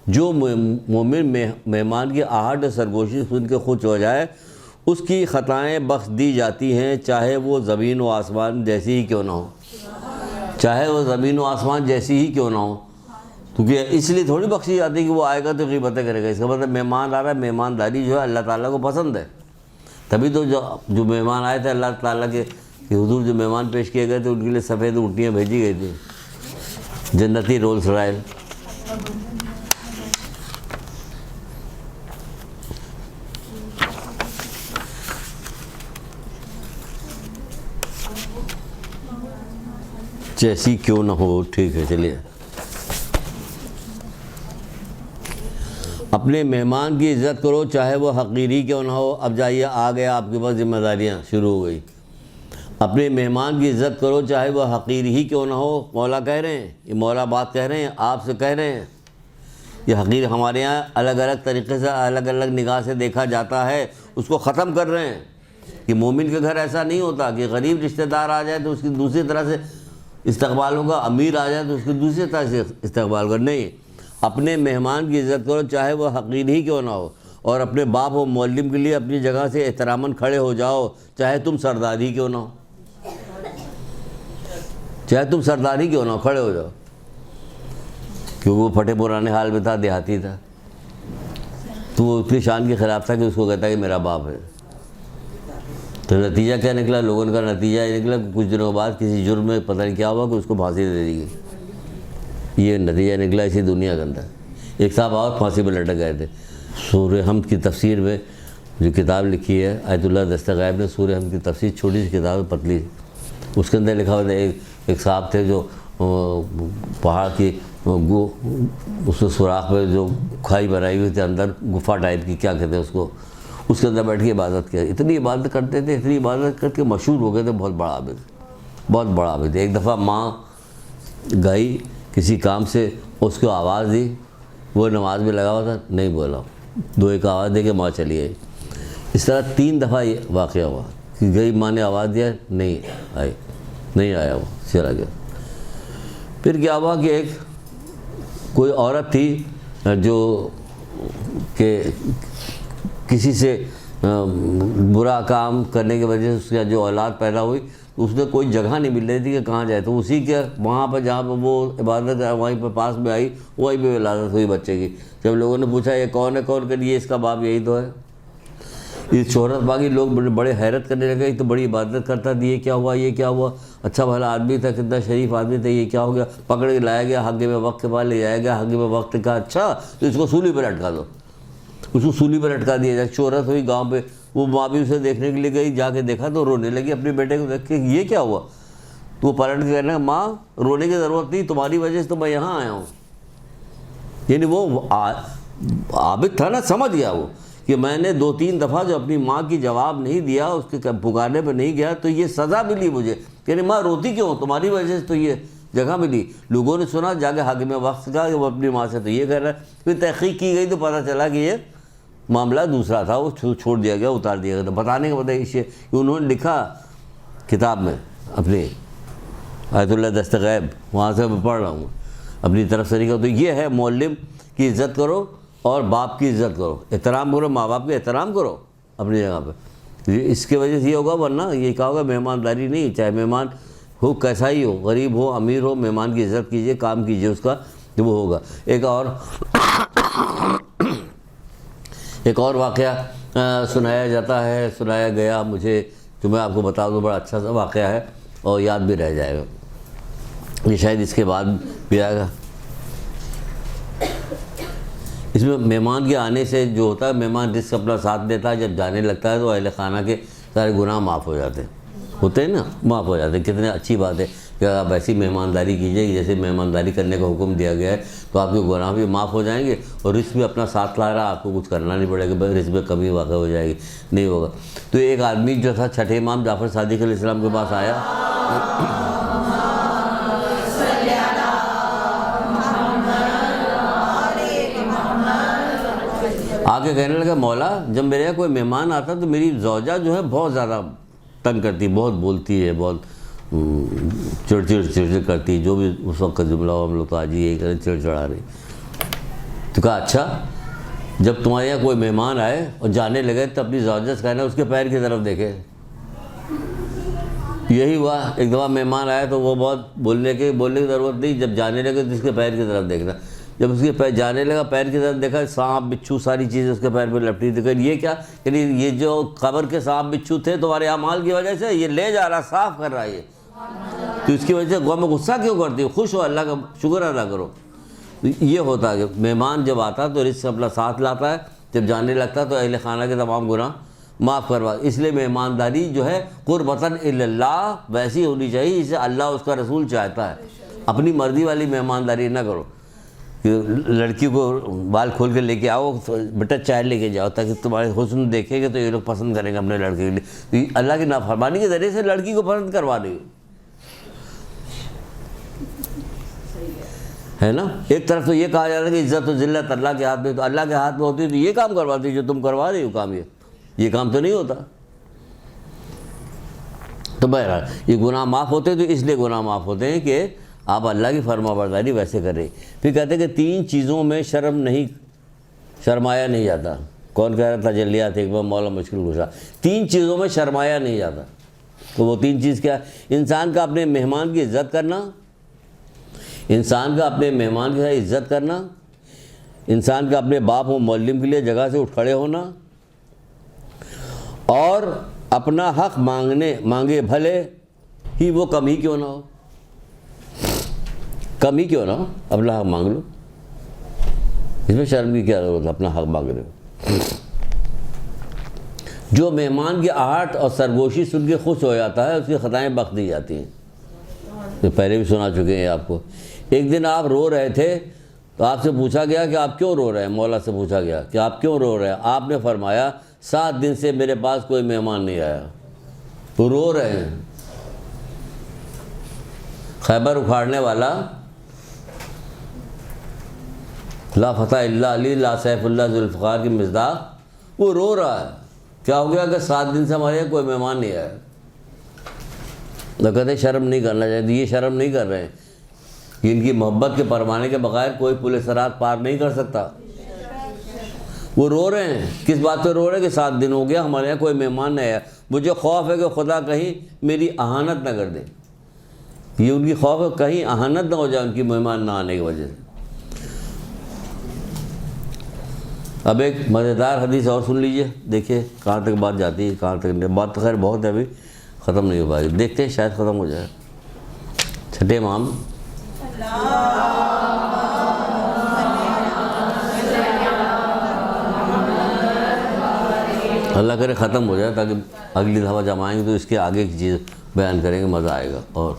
جو مومن مہمان کی آہٹ اور سرگوشی سن کے خوش ہو جائے، اس کی خطائیں بخش دی جاتی ہیں، چاہے وہ زمین و آسمان جیسی ہی کیوں نہ ہو، چاہے وہ زمین و آسمان جیسی ہی کیوں نہ ہو۔ کیونکہ اس لیے تھوڑی بخشی جاتی ہے کہ وہ آئے گا تو غیبتیں کرے گا، اس کا مطلب مہمان آ رہا ہے، مہمانداری جو ہے اللہ تعالیٰ کو پسند ہے، تبھی تو جو مہمان آئے تھے اللہ تعالیٰ کے حضور جو مہمان پیش کیے گئے تھے ان کے لیے سفید اونٹیاں بھیجی گئی تھیں، جنتی رولز رائل۔ جیسی کیوں نہ ہو، ٹھیک ہے چلیے۔ اپنے مہمان کی عزت کرو چاہے وہ حقیری کیوں نہ ہو۔ اب جائیے آ گیا آپ کے پاس ذمہ داریاں شروع ہو گئی۔ اپنے مہمان کی عزت کرو چاہے وہ حقیری ہی کیوں نہ ہو۔ مولا کہہ رہے ہیں، یہ مولا بات کہہ رہے ہیں، آپ سے کہہ رہے ہیں۔ یہ حقیر ہمارے یہاں الگ الگ طریقے سے الگ الگ نگاہ سے دیکھا جاتا ہے، اس کو ختم کر رہے ہیں کہ مومن کے گھر ایسا نہیں ہوتا کہ غریب رشتہ دار آ جائے تو اس کی دوسری طرح سے استقبال ہوگا، امیر آ جائے تو اس کی دوسری طرح سے استقبال ہوگا۔ نہیں، اپنے مہمان کی عزت کرو چاہے وہ حقیر ہی کیوں نہ ہو، اور اپنے باپ و معلم کے لیے اپنی جگہ سے احتراماً کھڑے ہو جاؤ چاہے تم سردار ہی کیوں نہ ہو۔ چاہے تم سردار ہی کیوں نہ ہو، کھڑے ہو جاؤ، کیونکہ وہ پھٹے پرانے حال میں تھا، دیہاتی تھا، تو وہ اتنی شان کے خلاف تھا کہ اس کو کہتا ہے کہ میرا باپ ہے۔ تو نتیجہ کیا نکلا؟ لوگوں کا نتیجہ یہ نکلا کہ کچھ دنوں بعد کسی جرم میں پتہ نہیں کیا ہوا کہ اس کو پھانسی دے دی گئی۔ یہ نتیجہ نکلا اسی دنیا کے اندر۔ ایک صاحب اور پھانسی پہ لٹک گئے تھے۔ سورہ حمد کی تفسیر میں جو کتاب لکھی ہے آیت اللہ دستغائب نے، سورہ حمد کی تفسیر، چھوٹی سی کتاب ہے، پتلی، اس کے اندر لکھا ہوا تھا ایک صاحب تھے جو پہاڑ کی اس سوراخ پہ جو کھائی بنائی ہوئی تھی اندر، گفا ٹائپ کی، کیا کہتے ہیں اس کو، اس کے اندر بیٹھ کے عبادت کیا۔ اتنی عبادت کرتے تھے، اتنی عبادت کر کے مشہور ہو گئے تھے، بہت بڑا عابد، بہت بڑا عابد۔ ایک دفعہ ماں گئی کسی کام سے، اس کو آواز دی، وہ نماز میں لگا ہوا تھا، نہیں بولا، دو ایک آواز دے کے ماں چلی گئی۔ اس طرح 3 دفعہ یہ واقعہ ہوا کہ گئی ماں نے آواز دیا، نہیں آیا، وہ چلا گیا۔ پھر کیا ہوا کہ کوئی عورت تھی جو کہ کسی سے برا کام کرنے کی وجہ سے اس کا جو اولاد پیدا ہوئی، اس نے کوئی جگہ نہیں مل رہی تھی کہ کہاں جائے، تو اسی کے وہاں پہ جہاں پہ وہ عبادت وہیں پہ پاس میں آئی، وہیں پہ ولادت ہوئی بچے کی۔ جب لوگوں نے پوچھا یہ کون ہے، کون کر، یہ اس کا باپ یہی تو ہے۔ یہ شہرت باقی لوگ بڑے حیرت کرنے لگے، تو بڑی عبادت کرتا تھا، یہ کیا ہوا، یہ کیا ہوا، اچھا بھلا آدمی تھا، کتنا شریف آدمی تھا، یہ کیا ہو گیا؟ پکڑ کے لایا گیا، حاکم وقت کے پاس لے جایا گیا، حاکم وقت کہا اچھا تو اس کو سولی پہ لٹکا دو، اس کو سولی پہ لٹکا دیا جائے۔ شہرت ہوئی گاؤں پہ، وہ ماں بھی اسے دیکھنے کے لیے گئی، جا کے دیکھا تو رونے لگی اپنے بیٹے کو دیکھ کے، یہ کیا ہوا؟ تو وہ پلٹ کے کہنا، ماں رونے کی ضرورت نہیں، تمہاری وجہ سے تو میں یہاں آیا ہوں۔ یعنی وہ عابد تھا نا، سمجھ گیا وہ کہ میں نے 2-3 دفعہ جو اپنی ماں کی جواب نہیں دیا، اس کے پکارنے پہ نہیں گیا، تو یہ سزا ملی مجھے، یعنی ماں روتی کیوں؟ تمہاری وجہ سے تو یہ جگہ ملی۔ لوگوں نے سنا، جا کے حاکم وقت کا کہ وہ اپنی ماں سے تو یہ کہہ رہا ہے۔ پھر تحقیق کی گئی تو پتہ چلا کہ یہ معاملہ دوسرا تھا، وہ چھوڑ دیا گیا، اتار دیا گیا۔ تو بتانے کا پتہ یہ کہ انہوں نے لکھا کتاب میں اپنی آیت اللہ دستغائب، وہاں سے میں پڑھ رہا ہوں، اپنی طرف سے لکھا۔ تو یہ ہے معلم کی عزت کرو اور باپ کی عزت کرو، احترام کرو، ماں باپ کا احترام کرو اپنی جگہ پہ۔ اس کی وجہ سے یہ ہوگا، ورنہ یہ کہا ہوگا مہمانداری نہیں، چاہے مہمان ہو کیسا ہی ہو، غریب ہو امیر ہو، مہمان کی عزت کیجئے، کام کیجئے اس کا، تو وہ ہوگا۔ ایک اور واقعہ سنایا جاتا ہے، سنایا گیا مجھے، جو میں آپ کو بتا دوں، بڑا اچھا سا واقعہ ہے اور یاد بھی رہ جائے گا، یہ شاید اس کے بعد بھی آئے گا۔ اس میں مہمان کے آنے سے جو ہوتا ہے، مہمان رزق اپنا ساتھ دیتا ہے، جب جانے لگتا ہے تو اہل خانہ کے سارے گناہ معاف ہو جاتے ہیں، ہوتے ہیں نا، معاف ہو جاتے ہیں۔ کتنے اچھی بات ہے کہ آپ ایسی مہمانداری کیجیے، جیسے مہمانداری کرنے کا حکم دیا گیا ہے، تو آپ کے گناہ بھی معاف ہو جائیں گے اور رزق بھی اپنا ساتھ لا رہا، آپ کو کچھ کرنا نہیں پڑے گا، رزق میں کمی واقع ہو جائے گی، نہیں ہوگا۔ تو ایک آدمی جو تھا، چھٹے امام جعفر صادق علیہ السلام کے پاس آیا، آگے کہنے لگا، مولا جب میرے یہاں کوئی مہمان آتا تو میری زوجہ جو ہے بہت زیادہ تنگ کرتی، بہت بولتی ہے، بہت چڑ کرتی، جو بھی اس وقت کا جملہ ہو، ہم لوگ تو آج ہی یہی کریں، چڑا رہی۔ تو کہا اچھا، جب تمہارے یہاں کوئی مہمان آئے اور جانے لگے تو اپنی زوجہ سے کہنا اس کے پیر کی طرف دیکھے۔ یہی ہوا، ایک دفعہ مہمان آیا تو وہ بہت بولنے کی ضرورت نہیں، جب جانے لگے تو اس کے پیر کی طرف دیکھنا۔ جب اس کے پیر جانے لگا، پیر کی طرف دیکھا، سانپ بچھو ساری چیزیں اس کے پیر پہ لپٹی تھی۔ کہ یہ کیا؟ یعنی یہ جو قبر کے سانپ بچھو تھے تمہارے اعمال کی وجہ سے، یہ لے جا رہا، صاف کر رہا ہے، تو اس کی وجہ سے غم غصہ کیوں کرتی ہو؟ خوش ہو، اللہ کا شکر ادا کرو۔ یہ ہوتا ہے کہ مہمان جب آتا تو رزق اپنا ساتھ لاتا ہے، جب جانے لگتا تو اہل خانہ کے تمام گناہ معاف کروا۔ اس لیے مہمانداری جو ہے قربتاً الی اللہ ویسی ہونی چاہیے جسے اللہ اس کا رسول چاہتا ہے۔ اپنی مرضی والی مہمانداری نہ کرو کہ لڑکی کو بال کھول کے لے کے آؤ، بیٹا چائے لے کے جاؤ تاکہ تمہارے حسن دیکھیں گے تو یہ لوگ پسند کریں گے اپنے لڑکے کے لیے۔ تو اللہ کی نافرمانی کے ذریعے سے لڑکی کو پسند کروا رہی ہے نا۔ ایک طرف تو یہ کہا جاتا ہے کہ عزت و ذلت اللہ کے ہاتھ میں، تو اللہ کے ہاتھ میں ہوتی ہے تو یہ کام کرواتی جو تم کروا رہی ہو، کام یہ کام تو نہیں ہوتا۔ تو بہرحال یہ گناہ معاف ہوتے ہیں، تو اس لیے گناہ معاف ہوتے ہیں کہ آپ اللہ کی فرما برداری ویسے کر رہے۔ پھر کہتے ہیں کہ 3 چیزوں میں شرمایا نہیں جاتا۔ کون کہہ رہا تھا؟ تجلیات حکمت مولا مشکل کشا۔ 3 چیزوں میں شرمایا نہیں جاتا۔ تو وہ 3 چیز کیا ہے؟ انسان کا اپنے مہمان کی عزت کرنا، انسان کا اپنے مہمان کے ساتھ عزت کرنا، انسان کا اپنے باپ و معلم کے لیے جگہ سے اٹھ کھڑے ہونا، اور اپنا حق مانگے بھلے ہی وہ کم ہی کیوں نہ ہو، کم ہی کیوں نہ ہو، اپنا حق مانگ لو، اس میں شرم کی کیا ضرورت ہے؟ اپنا حق مانگ رہے ہو۔ جو مہمان کی آہٹ اور سرگوشی سن کے خوش ہو جاتا ہے، اس کی خطائیں بخش دی جاتی ہیں، جو پہلے بھی سنا چکے ہیں آپ کو۔ ایک دن آپ رو رہے تھے تو آپ سے پوچھا گیا کہ آپ کیوں رو رہے ہیں، مولا سے پوچھا گیا کہ آپ کیوں رو رہے ہیں، آپ نے فرمایا 7 دن سے میرے پاس کوئی مہمان نہیں آیا، تو رو رہے ہیں۔ خیبر اکھاڑنے والا لا فتح الا علی لا سیف اللہ ذوالفقار کی مصداق، وہ رو رہا ہے، کیا ہو گیا کہ 7 دن سے ہمارے یہاں کوئی مہمان نہیں آیا۔ تو کہتے شرم نہیں کرنا چاہیے، یہ شرم نہیں کر رہے ہیں کہ ان کی محبت کے پروانے کے بغیر کوئی پل صراط پار نہیں کر سکتا۔ وہ رو رہے ہیں، کس بات پہ رو رہے ہیں کہ 7 دن ہو گیا ہمارے یہاں کوئی مہمان نہیں آیا، مجھے خوف ہے کہ خدا کہیں میری اہانت نہ کر دے، یہ ان کی خوف ہے کہیں اہانت نہ ہو جائے ان کی مہمان نہ آنے کی وجہ سے۔ اب ایک مزیدار حدیث اور سن لیجئے، دیکھیے کہاں تک بات جاتی ہے، کہاں تک نہیں۔ بات تو خیر بہت ہے، ابھی ختم نہیں ہو پائے گی، دیکھتے ہیں شاید ختم ہو جائے۔ چھٹے امام اللہ کرے ختم ہو جائے تاکہ اگلی دفعہ جب آئیں گے تو اس کے آگے کی چیز بیان کریں گے، مزہ آئے گا، اور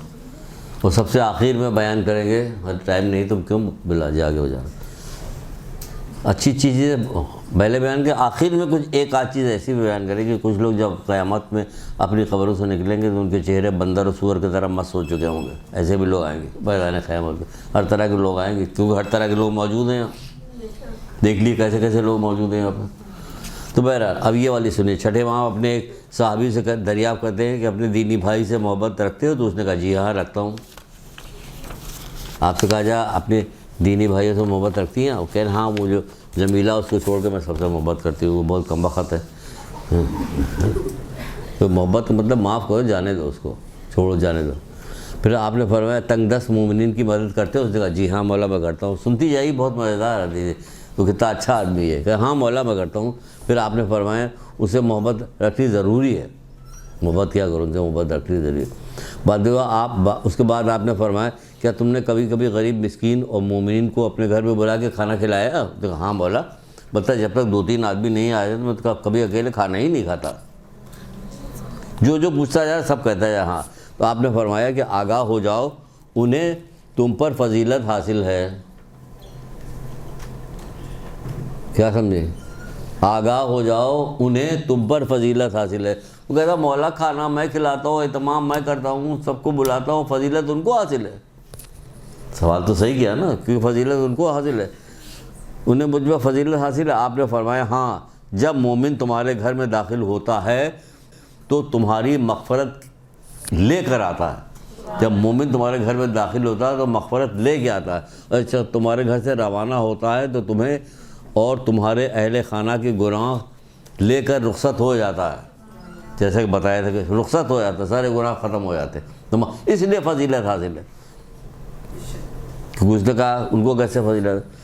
وہ سب سے آخر میں بیان کریں گے، ٹائم نہیں تو کیوں بلا جی آگے ہو جانا۔ اچھی چیزیں پہلے بیان کے آخر میں کچھ ایک آدھ چیز ایسی بھی بیان کریں کہ کچھ لوگ جب قیامت میں اپنی قبروں سے نکلیں گے تو ان کے چہرے بندر و سور کی طرح مست ہو چکے ہوں گے، ایسے بھی لوگ آئیں گے میدان قیامت میں، ہر طرح کے لوگ آئیں گے، کیونکہ ہر طرح کے لوگ موجود ہیں یہاں، دیکھ لیے کیسے کیسے لوگ موجود ہیں یہاں پر۔ تو بہرحال اب یہ والی سنیے، چھٹے امام اپنے ایک صحابی سے دریافت کرتے ہیں کہ اپنے دینی بھائی سے محبت رکھتے ہو؟ تو اس نے کہا جی ہاں رکھتا ہوں۔ آپ سے کہا جا اپنے دینی بھائیوں سے محبت رکھتی ہیں؟ وہ کہہ رہے ہاں، وہ جو جمیلہ اس کو چھوڑ کے میں سب سے محبت کرتی ہوں، وہ بہت کم وقت ہے۔ تو محبت مطلب معاف کرو، جانے دو، اس کو چھوڑو، جانے دو۔ پھر آپ نے فرمایا تنگ دست مومنین کی مدد کرتے ہو؟ اس نے کہا جی ہاں مولا میں کرتا ہوں۔ سنتی جائیے، بہت مزیدار حدیث ہے، تو کتنا اچھا آدمی ہے کہ ہاں مولا میں کرتا ہوں۔ پھر آپ نے فرمایا اسے محبت رکھنی ضروری ہے، محبت کیا کرو، ان سے محبت رکھنی ضروری ہے۔ بعد اس کے بعد آپ نے فرمایا کیا تم نے کبھی کبھی غریب مسکین اور مومنین کو اپنے گھر میں بلا کے کھانا کھلایا؟ تو کہا ہاں مولا، بتا جب تک 2-3 آدمی نہیں آئے تو میں کبھی اکیلے کھانا ہی نہیں کھاتا، جو پوچھتا جائے سب کہتا ہے ہاں۔ تو آپ نے فرمایا کہ آگاہ ہو جاؤ انہیں تم پر فضیلت حاصل ہے۔ کیا سمجھے؟ آگاہ ہو جاؤ انہیں تم پر فضیلت حاصل ہے۔ وہ کہتا مولا کھانا میں کھلاتا ہوں، اہتمام میں کرتا ہوں، سب کو بلاتا ہوں، فضیلت ان کو حاصل ہے۔ سوال تو صحیح کیا نا، کیونکہ فضیلت ان کو حاصل ہے، انہیں مجھ پر فضیلت حاصل ہے۔ آپ نے فرمایا ہاں، جب مومن تمہارے گھر میں داخل ہوتا ہے تو تمہاری مغفرت لے کر آتا ہے۔ جب مومن تمہارے گھر میں داخل ہوتا ہے تو مغفرت لے کے آتا ہے۔ اچھا، تمہارے گھر سے روانہ ہوتا ہے تو تمہیں اور تمہارے اہل خانہ کے گناہ لے کر رخصت ہو جاتا ہے، جیسے کہ بتایا تھا کہ رخصت ہو جاتا ہے، سارے گناہ ختم ہو جاتے ہیں، اس لیے فضیلت حاصل ہے۔ کیونکہ اس نے کہا ان کو کیسے فضیلت ہے؟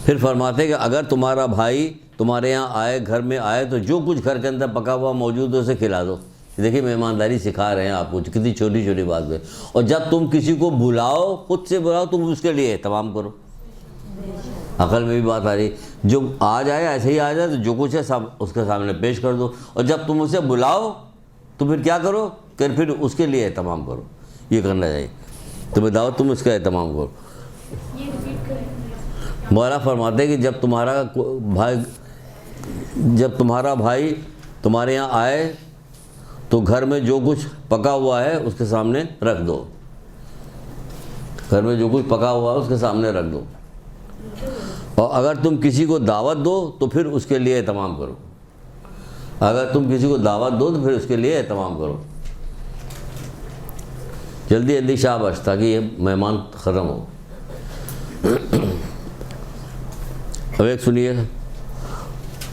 پھر فرماتے ہیں کہ اگر تمہارا بھائی تمہارے یہاں آئے، گھر میں آئے، تو جو کچھ گھر کے اندر پکا ہوا موجود ہے اسے کھلا دو۔ دیکھیے مہمانداری سکھا رہے ہیں آپ کو، کتنی چھوٹی چھوٹی بات ہے۔ اور جب تم کسی کو بلاؤ، خود سے بلاؤ، تم اس کے لیے اہتمام کرو۔ عقل میں بھی بات آ رہی، جو آ جائے ایسے ہی آ جائے تو جو کچھ ہے سب اس کے سامنے پیش کر دو، اور جب تم اسے بلاؤ تو پھر کیا کرو کہ پھر اس کے لیے اہتمام کرو، یہ کرنا چاہیے۔ تمہیں دعوت، تم اس کا اہتمام کرو۔ مولا فرماتے ہیں کہ جب تمہارا بھائی تمہارے یہاں آئے تو گھر میں جو کچھ پکا ہوا ہے اس کے سامنے رکھ دو، گھر میں جو کچھ پکا ہوا ہے اس کے سامنے رکھ دو، اور اگر تم کسی کو دعوت دو تو پھر اس کے لیے اہتمام کرو، اگر تم کسی کو دعوت دو تو پھر اس کے لیے اہتمام کرو۔ جلدی جلدی شاباش، تاکہ یہ مہمان ختم ہو۔ اب ایک سنیے،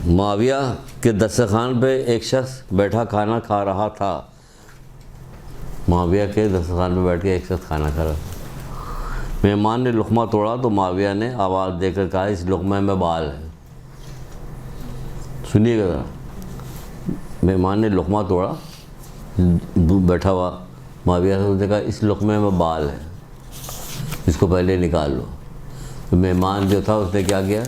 معاویہ کے دسترخوان پہ ایک شخص بیٹھا کھانا کھا رہا تھا. معاویہ کے دسترخوان پہ بیٹھ کے ایک شخص کھانا کھا رہا تھا. مہمان نے لقمہ توڑا تو معاویہ نے آواز دے کر کہا اس لقمے میں بال ہے. سنیے گا ذرا. مہمان نے لقمہ توڑا, بیٹھا ہوا معاویہ سے, اس نے کہا اس لقمے میں بال ہے, اس کو پہلے نکال لو. تو مہمان جو تھا اس نے کیا کیا,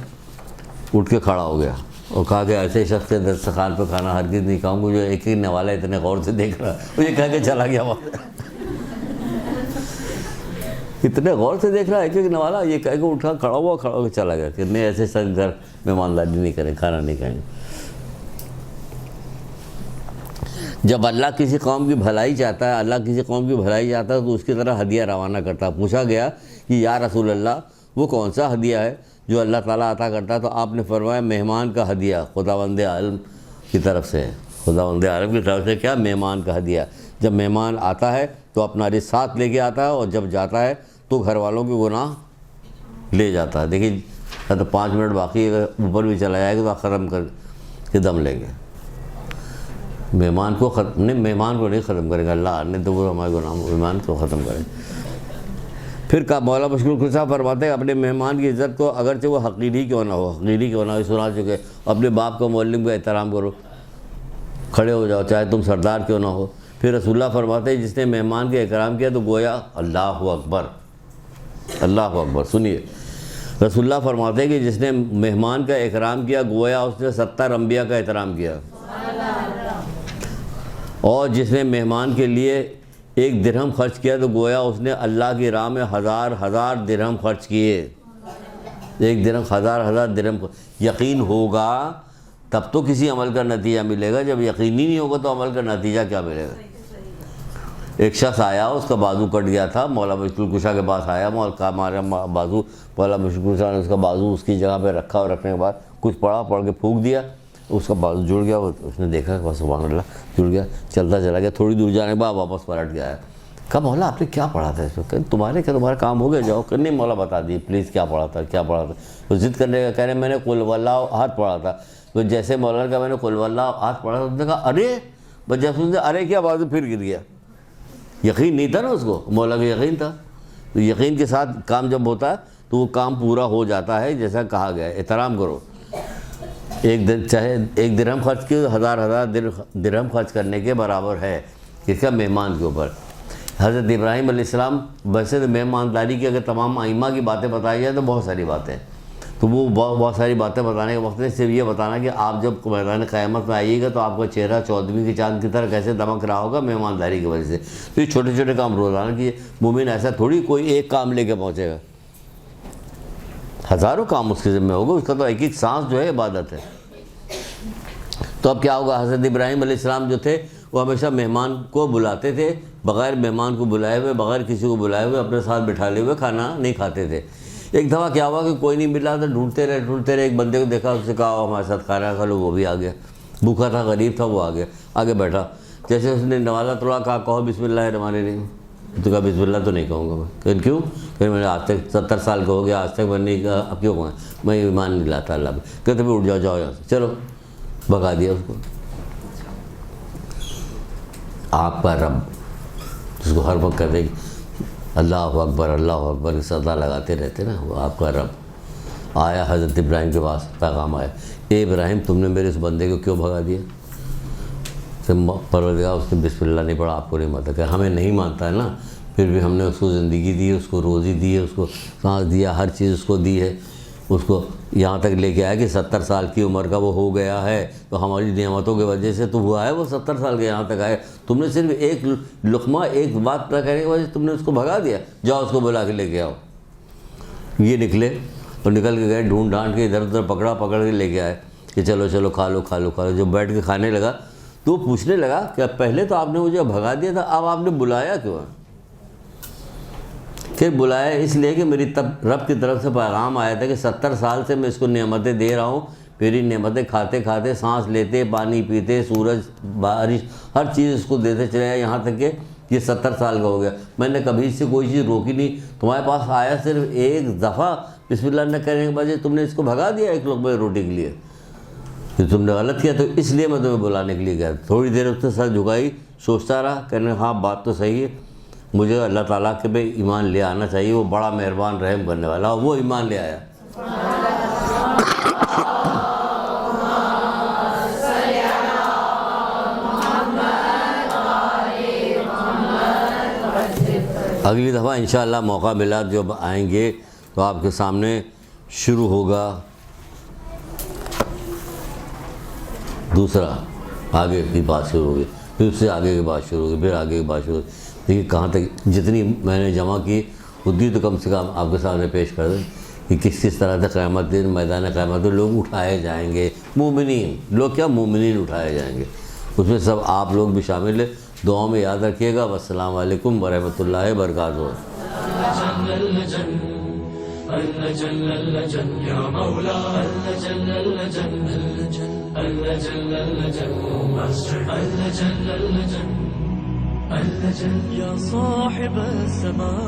اٹھ کے کھڑا ہو گیا اور کہا کہ ایسے شخص کے دسترخوان پہ کھانا ہرگز نہیں کھاؤں گا جو ایک ایک نوالا اتنے غور سے دیکھ رہا. مجھے کہہ کے چلا گیا وہاں, اتنے غور سے دیکھ رہا ہے ایک ایک نوالا, یہ کہہ کے اٹھا کھڑا ہوا چلا گیا کہ نہیں ایسے شخص گھر مہمانداری نہیں کریں, کھانا نہیں کھائیں. جب اللہ کسی قوم کی بھلائی چاہتا ہے, اللہ کسی قوم کی بھلائی چاہتا ہے تو اس کی طرح ہدیہ روانہ کرتا ہے. پوچھا گیا کہ یا رسول اللہ وہ کون سا ہدیہ ہے جو اللہ تعالیٰ عطا کرتا ہے؟ تو آپ نے فرمایا مہمان کا ہدیہ خداوند عالم کی طرف سے ہے. خداوند عالم کی طرف سے کیا؟ مہمان کا ہدیہ. جب مہمان آتا ہے تو اپنا رزق ساتھ لے کے آتا ہے, اور جب جاتا ہے تو گھر والوں کے گناہ لے جاتا ہے. دیکھیے تو 5 منٹ باقی, اگر اوپر بھی چلا جائے گا تو ختم کر کے دم لیں گے. مہمان کو مہمان کو نہیں ختم کرے گا اللہ نے, تو وہ ہمارے گناہ مہمان کو ختم کرے. پھر مولا مشکل خسا فرماتے ہیں اپنے مہمان کی عزت کو اگرچہ وہ حقیری کیوں نہ ہو, حقیری کیوں نہ ہو, سنا چکے, اپنے باپ کو معلم کا احترام کرو, کھڑے ہو جاؤ چاہے تم سردار کیوں نہ ہو. پھر رسول اللہ فرماتے ہیں جس نے مہمان کے اکرام کیا تو گویا اللہ اکبر, اللہ اکبر. سنیے, رسول اللہ فرماتے ہیں کہ جس نے مہمان کا اکرام کیا گویا اس نے 70 انبیاء کا احترام کیا, اور جس نے مہمان کے لیے 1 درہم خرچ کیا تو گویا اس نے اللہ کی راہ میں 1000 درہم خرچ کیے. 1 درہم 1000 درہم. یقین ہوگا تب تو کسی عمل کا نتیجہ ملے گا, جب یقینی نہیں ہوگا تو عمل کا نتیجہ کیا ملے گا. ایک شخص آیا, اس کا بازو کٹ گیا تھا, مولا مشکل کشا کے پاس آیا, ہمارا بازو, مولا مشکل کشا نے اس کا بازو اس کی جگہ پہ رکھا, اور رکھنے کے بعد کچھ پڑھ کے پھونک دیا, اس کا بازو جڑ گیا. اس نے دیکھا کہ سبحان اللہ جڑ گیا, چلتا چلا گیا. تھوڑی دور جانے کے بعد واپس پلٹ گیا ہے. کہا مولا آپ نے کیا پڑھا تھا اس کو؟ کہ تمہارا کام ہو گیا, جاؤ. کہ نہیں مولا بتا دیے پلیز کیا پڑھا تھا, کیا پڑھا تھا. وہ ضد کرنے کا, کہہ رہے میں نے قل واللہ احد پڑھا تھا. تو جیسے مولانا کا میں نے قل واللہ احد پڑھا تھا, اس نے کہا ارے, بس جب اس نے ارے کیا بازو پھر گر گیا. یقین نہیں تھا نا اس کو, مولا کا یقین تھا. تو یقین کے ساتھ کام جب ہوتا ہے تو وہ کام پورا ہو جاتا ہے جیسا کہا گیا ہے. احترام کرو. چاہے 1 درہم خرچ کی 1000 درہم خرچ کرنے کے برابر ہے اس کا مہمان کے اوپر. حضرت ابراہیم علیہ السلام, ویسے تو مہمانداری کی اگر تمام ائمہ کی باتیں بتائی جائیں تو بہت ساری باتیں ہیں, تو وہ بہت ساری باتیں بتانے کے وقت میں صرف یہ بتانا کہ آپ جب میدان قیامت میں آئیے گا تو آپ کا چہرہ 14ویں کے چاند کی طرح کیسے دمک رہا ہوگا مہمانداری کی وجہ سے. تو یہ چھوٹے چھوٹے کام روزانہ کیے. مومن ایسا تھوڑی کوئی ایک کام لے کے پہنچے گا, ہزاروں کام اس کے ذمہ ہوگا. اس کا تو ایک سانس جو ہے عبادت ہے. تو اب کیا ہوگا, حضرت ابراہیم علیہ السلام جو تھے وہ ہمیشہ مہمان کو بلاتے تھے, بغیر مہمان کو بلائے ہوئے, بغیر کسی کو بلائے ہوئے اپنے ساتھ بٹھا لے ہوئے کھانا نہیں کھاتے تھے. ایک دفعہ کیا ہوا کہ کوئی نہیں ملا تو ڈھونڈتے رہے. ایک بندے کو دیکھا, اس سے کہا ہمارے ساتھ کھانا کھا لو. وہ بھی آ گیا, بھوکا تھا, غریب تھا, وہ آگے بیٹھا. جیسے اس نے نوازا توڑا, کہا کہو بسم اللہ الرحمن الرحیم. تو کہا بسم اللہ تو نہیں کہوں گا میں. کیوں؟ کہ میں نے آج تک 70 سال کا ہو گیا, آج تک میں نے نہیں کہا, اب کیوں کہوں, میں ایمان نہیں لاتا اللہ پہ. کہتے بھی اٹھ جاؤ یہاں سے, چلو بھگا دیا اس کو. آپ کا رب جس کو ہر وقت کہتے اللہ اکبر کی صدا لگاتے رہتے نا, وہ آپ کا رب آیا حضرت ابراہیم کے پاس, پیغام آیا, اے ابراہیم تم نے میرے اس بندے کو کیوں بھگا دیا؟ پروردگار اس نے بسم اللہ نہیں پڑھا, آپ کو نہیں مانتا. کہ ہمیں نہیں مانتا ہے نا, پھر بھی ہم نے اس کو زندگی دی ہے, اس کو روزی دی ہے, اس کو سانس دیا, ہر چیز اس کو دی ہے, اس کو یہاں تک لے کے آیا کہ 70 سال کی عمر کا وہ ہو گیا ہے. تو ہماری نعمتوں کی وجہ سے تو ہوا ہے وہ 70 سال کے یہاں تک آئے. تم نے صرف ایک لقمہ, ایک بات نہ کہنے کی وجہ سے تم نے اس کو بھگا دیا. جاؤ اس کو بلا کے لے کے آؤ. یہ نکلے اور نکل کے گئے, ڈھونڈ ڈھانڈ کے ادھر ادھر پکڑ کے لے کے آئے کہ چلو کھا لو. جب بیٹھ کے کھانے لگا تو وہ پوچھنے لگا کہ پہلے تو آپ نے مجھے بھگا دیا تھا, اب آپ نے بلایا کیوں؟ کہ بلایا اس لیے کہ میری رب کی طرف سے پیغام آیا تھا کہ 70 سال سے میں اس کو نعمتیں دے رہا ہوں. میری نعمتیں کھاتے کھاتے, سانس لیتے, پانی پیتے, سورج, بارش, ہر چیز اس کو دیتے چلے گئے, یہاں تک کہ یہ 70 سال کا ہو گیا. میں نے کبھی اس سے کوئی چیز روکی نہیں. تمہارے پاس آیا صرف ایک دفعہ بسم اللہ نہ کرنے کے بعد تم نے اس کو بھگا دیا 1 لقمہ روٹی کے لیے. کہ تم نے غلط کیا تو اس لیے میں تمہیں بلانے کے لیے گیا. تھوڑی دیر اس نے سر جھکائی, سوچتا رہا, کہنے ہاں بات تو صحیح ہے, مجھے اللہ تعالیٰ کے پہ ایمان لے آنا چاہیے, وہ بڑا مہربان رحم کرنے والا, وہ ایمان لے آیا. اگلی دفعہ انشاءاللہ موقع ملا جب آئیں گے تو آپ کے سامنے شروع ہوگا دوسرا, آگے کی بات شروع ہوگی, پھر اس سے آگے کی بات شروع ہوگی, پھر آگے کی بات شروع ہوگی. دیکھیے کہاں تک جتنی میں نے جمع کی اتنی تو کم سے کم آپ کے سامنے پیش کر دیں کہ کس طرح سے قیامت دن میدان قیامت میں لوگ اٹھائے جائیں گے. مومنین, لوگ کیا, مومنین اٹھائے جائیں گے. اس میں سب آپ لوگ بھی شامل ہیں. دعاؤں میں یاد رکھیے گا. والسلام علیکم ورحمۃ اللہ وبرکاتہ. يا صاحب الزمان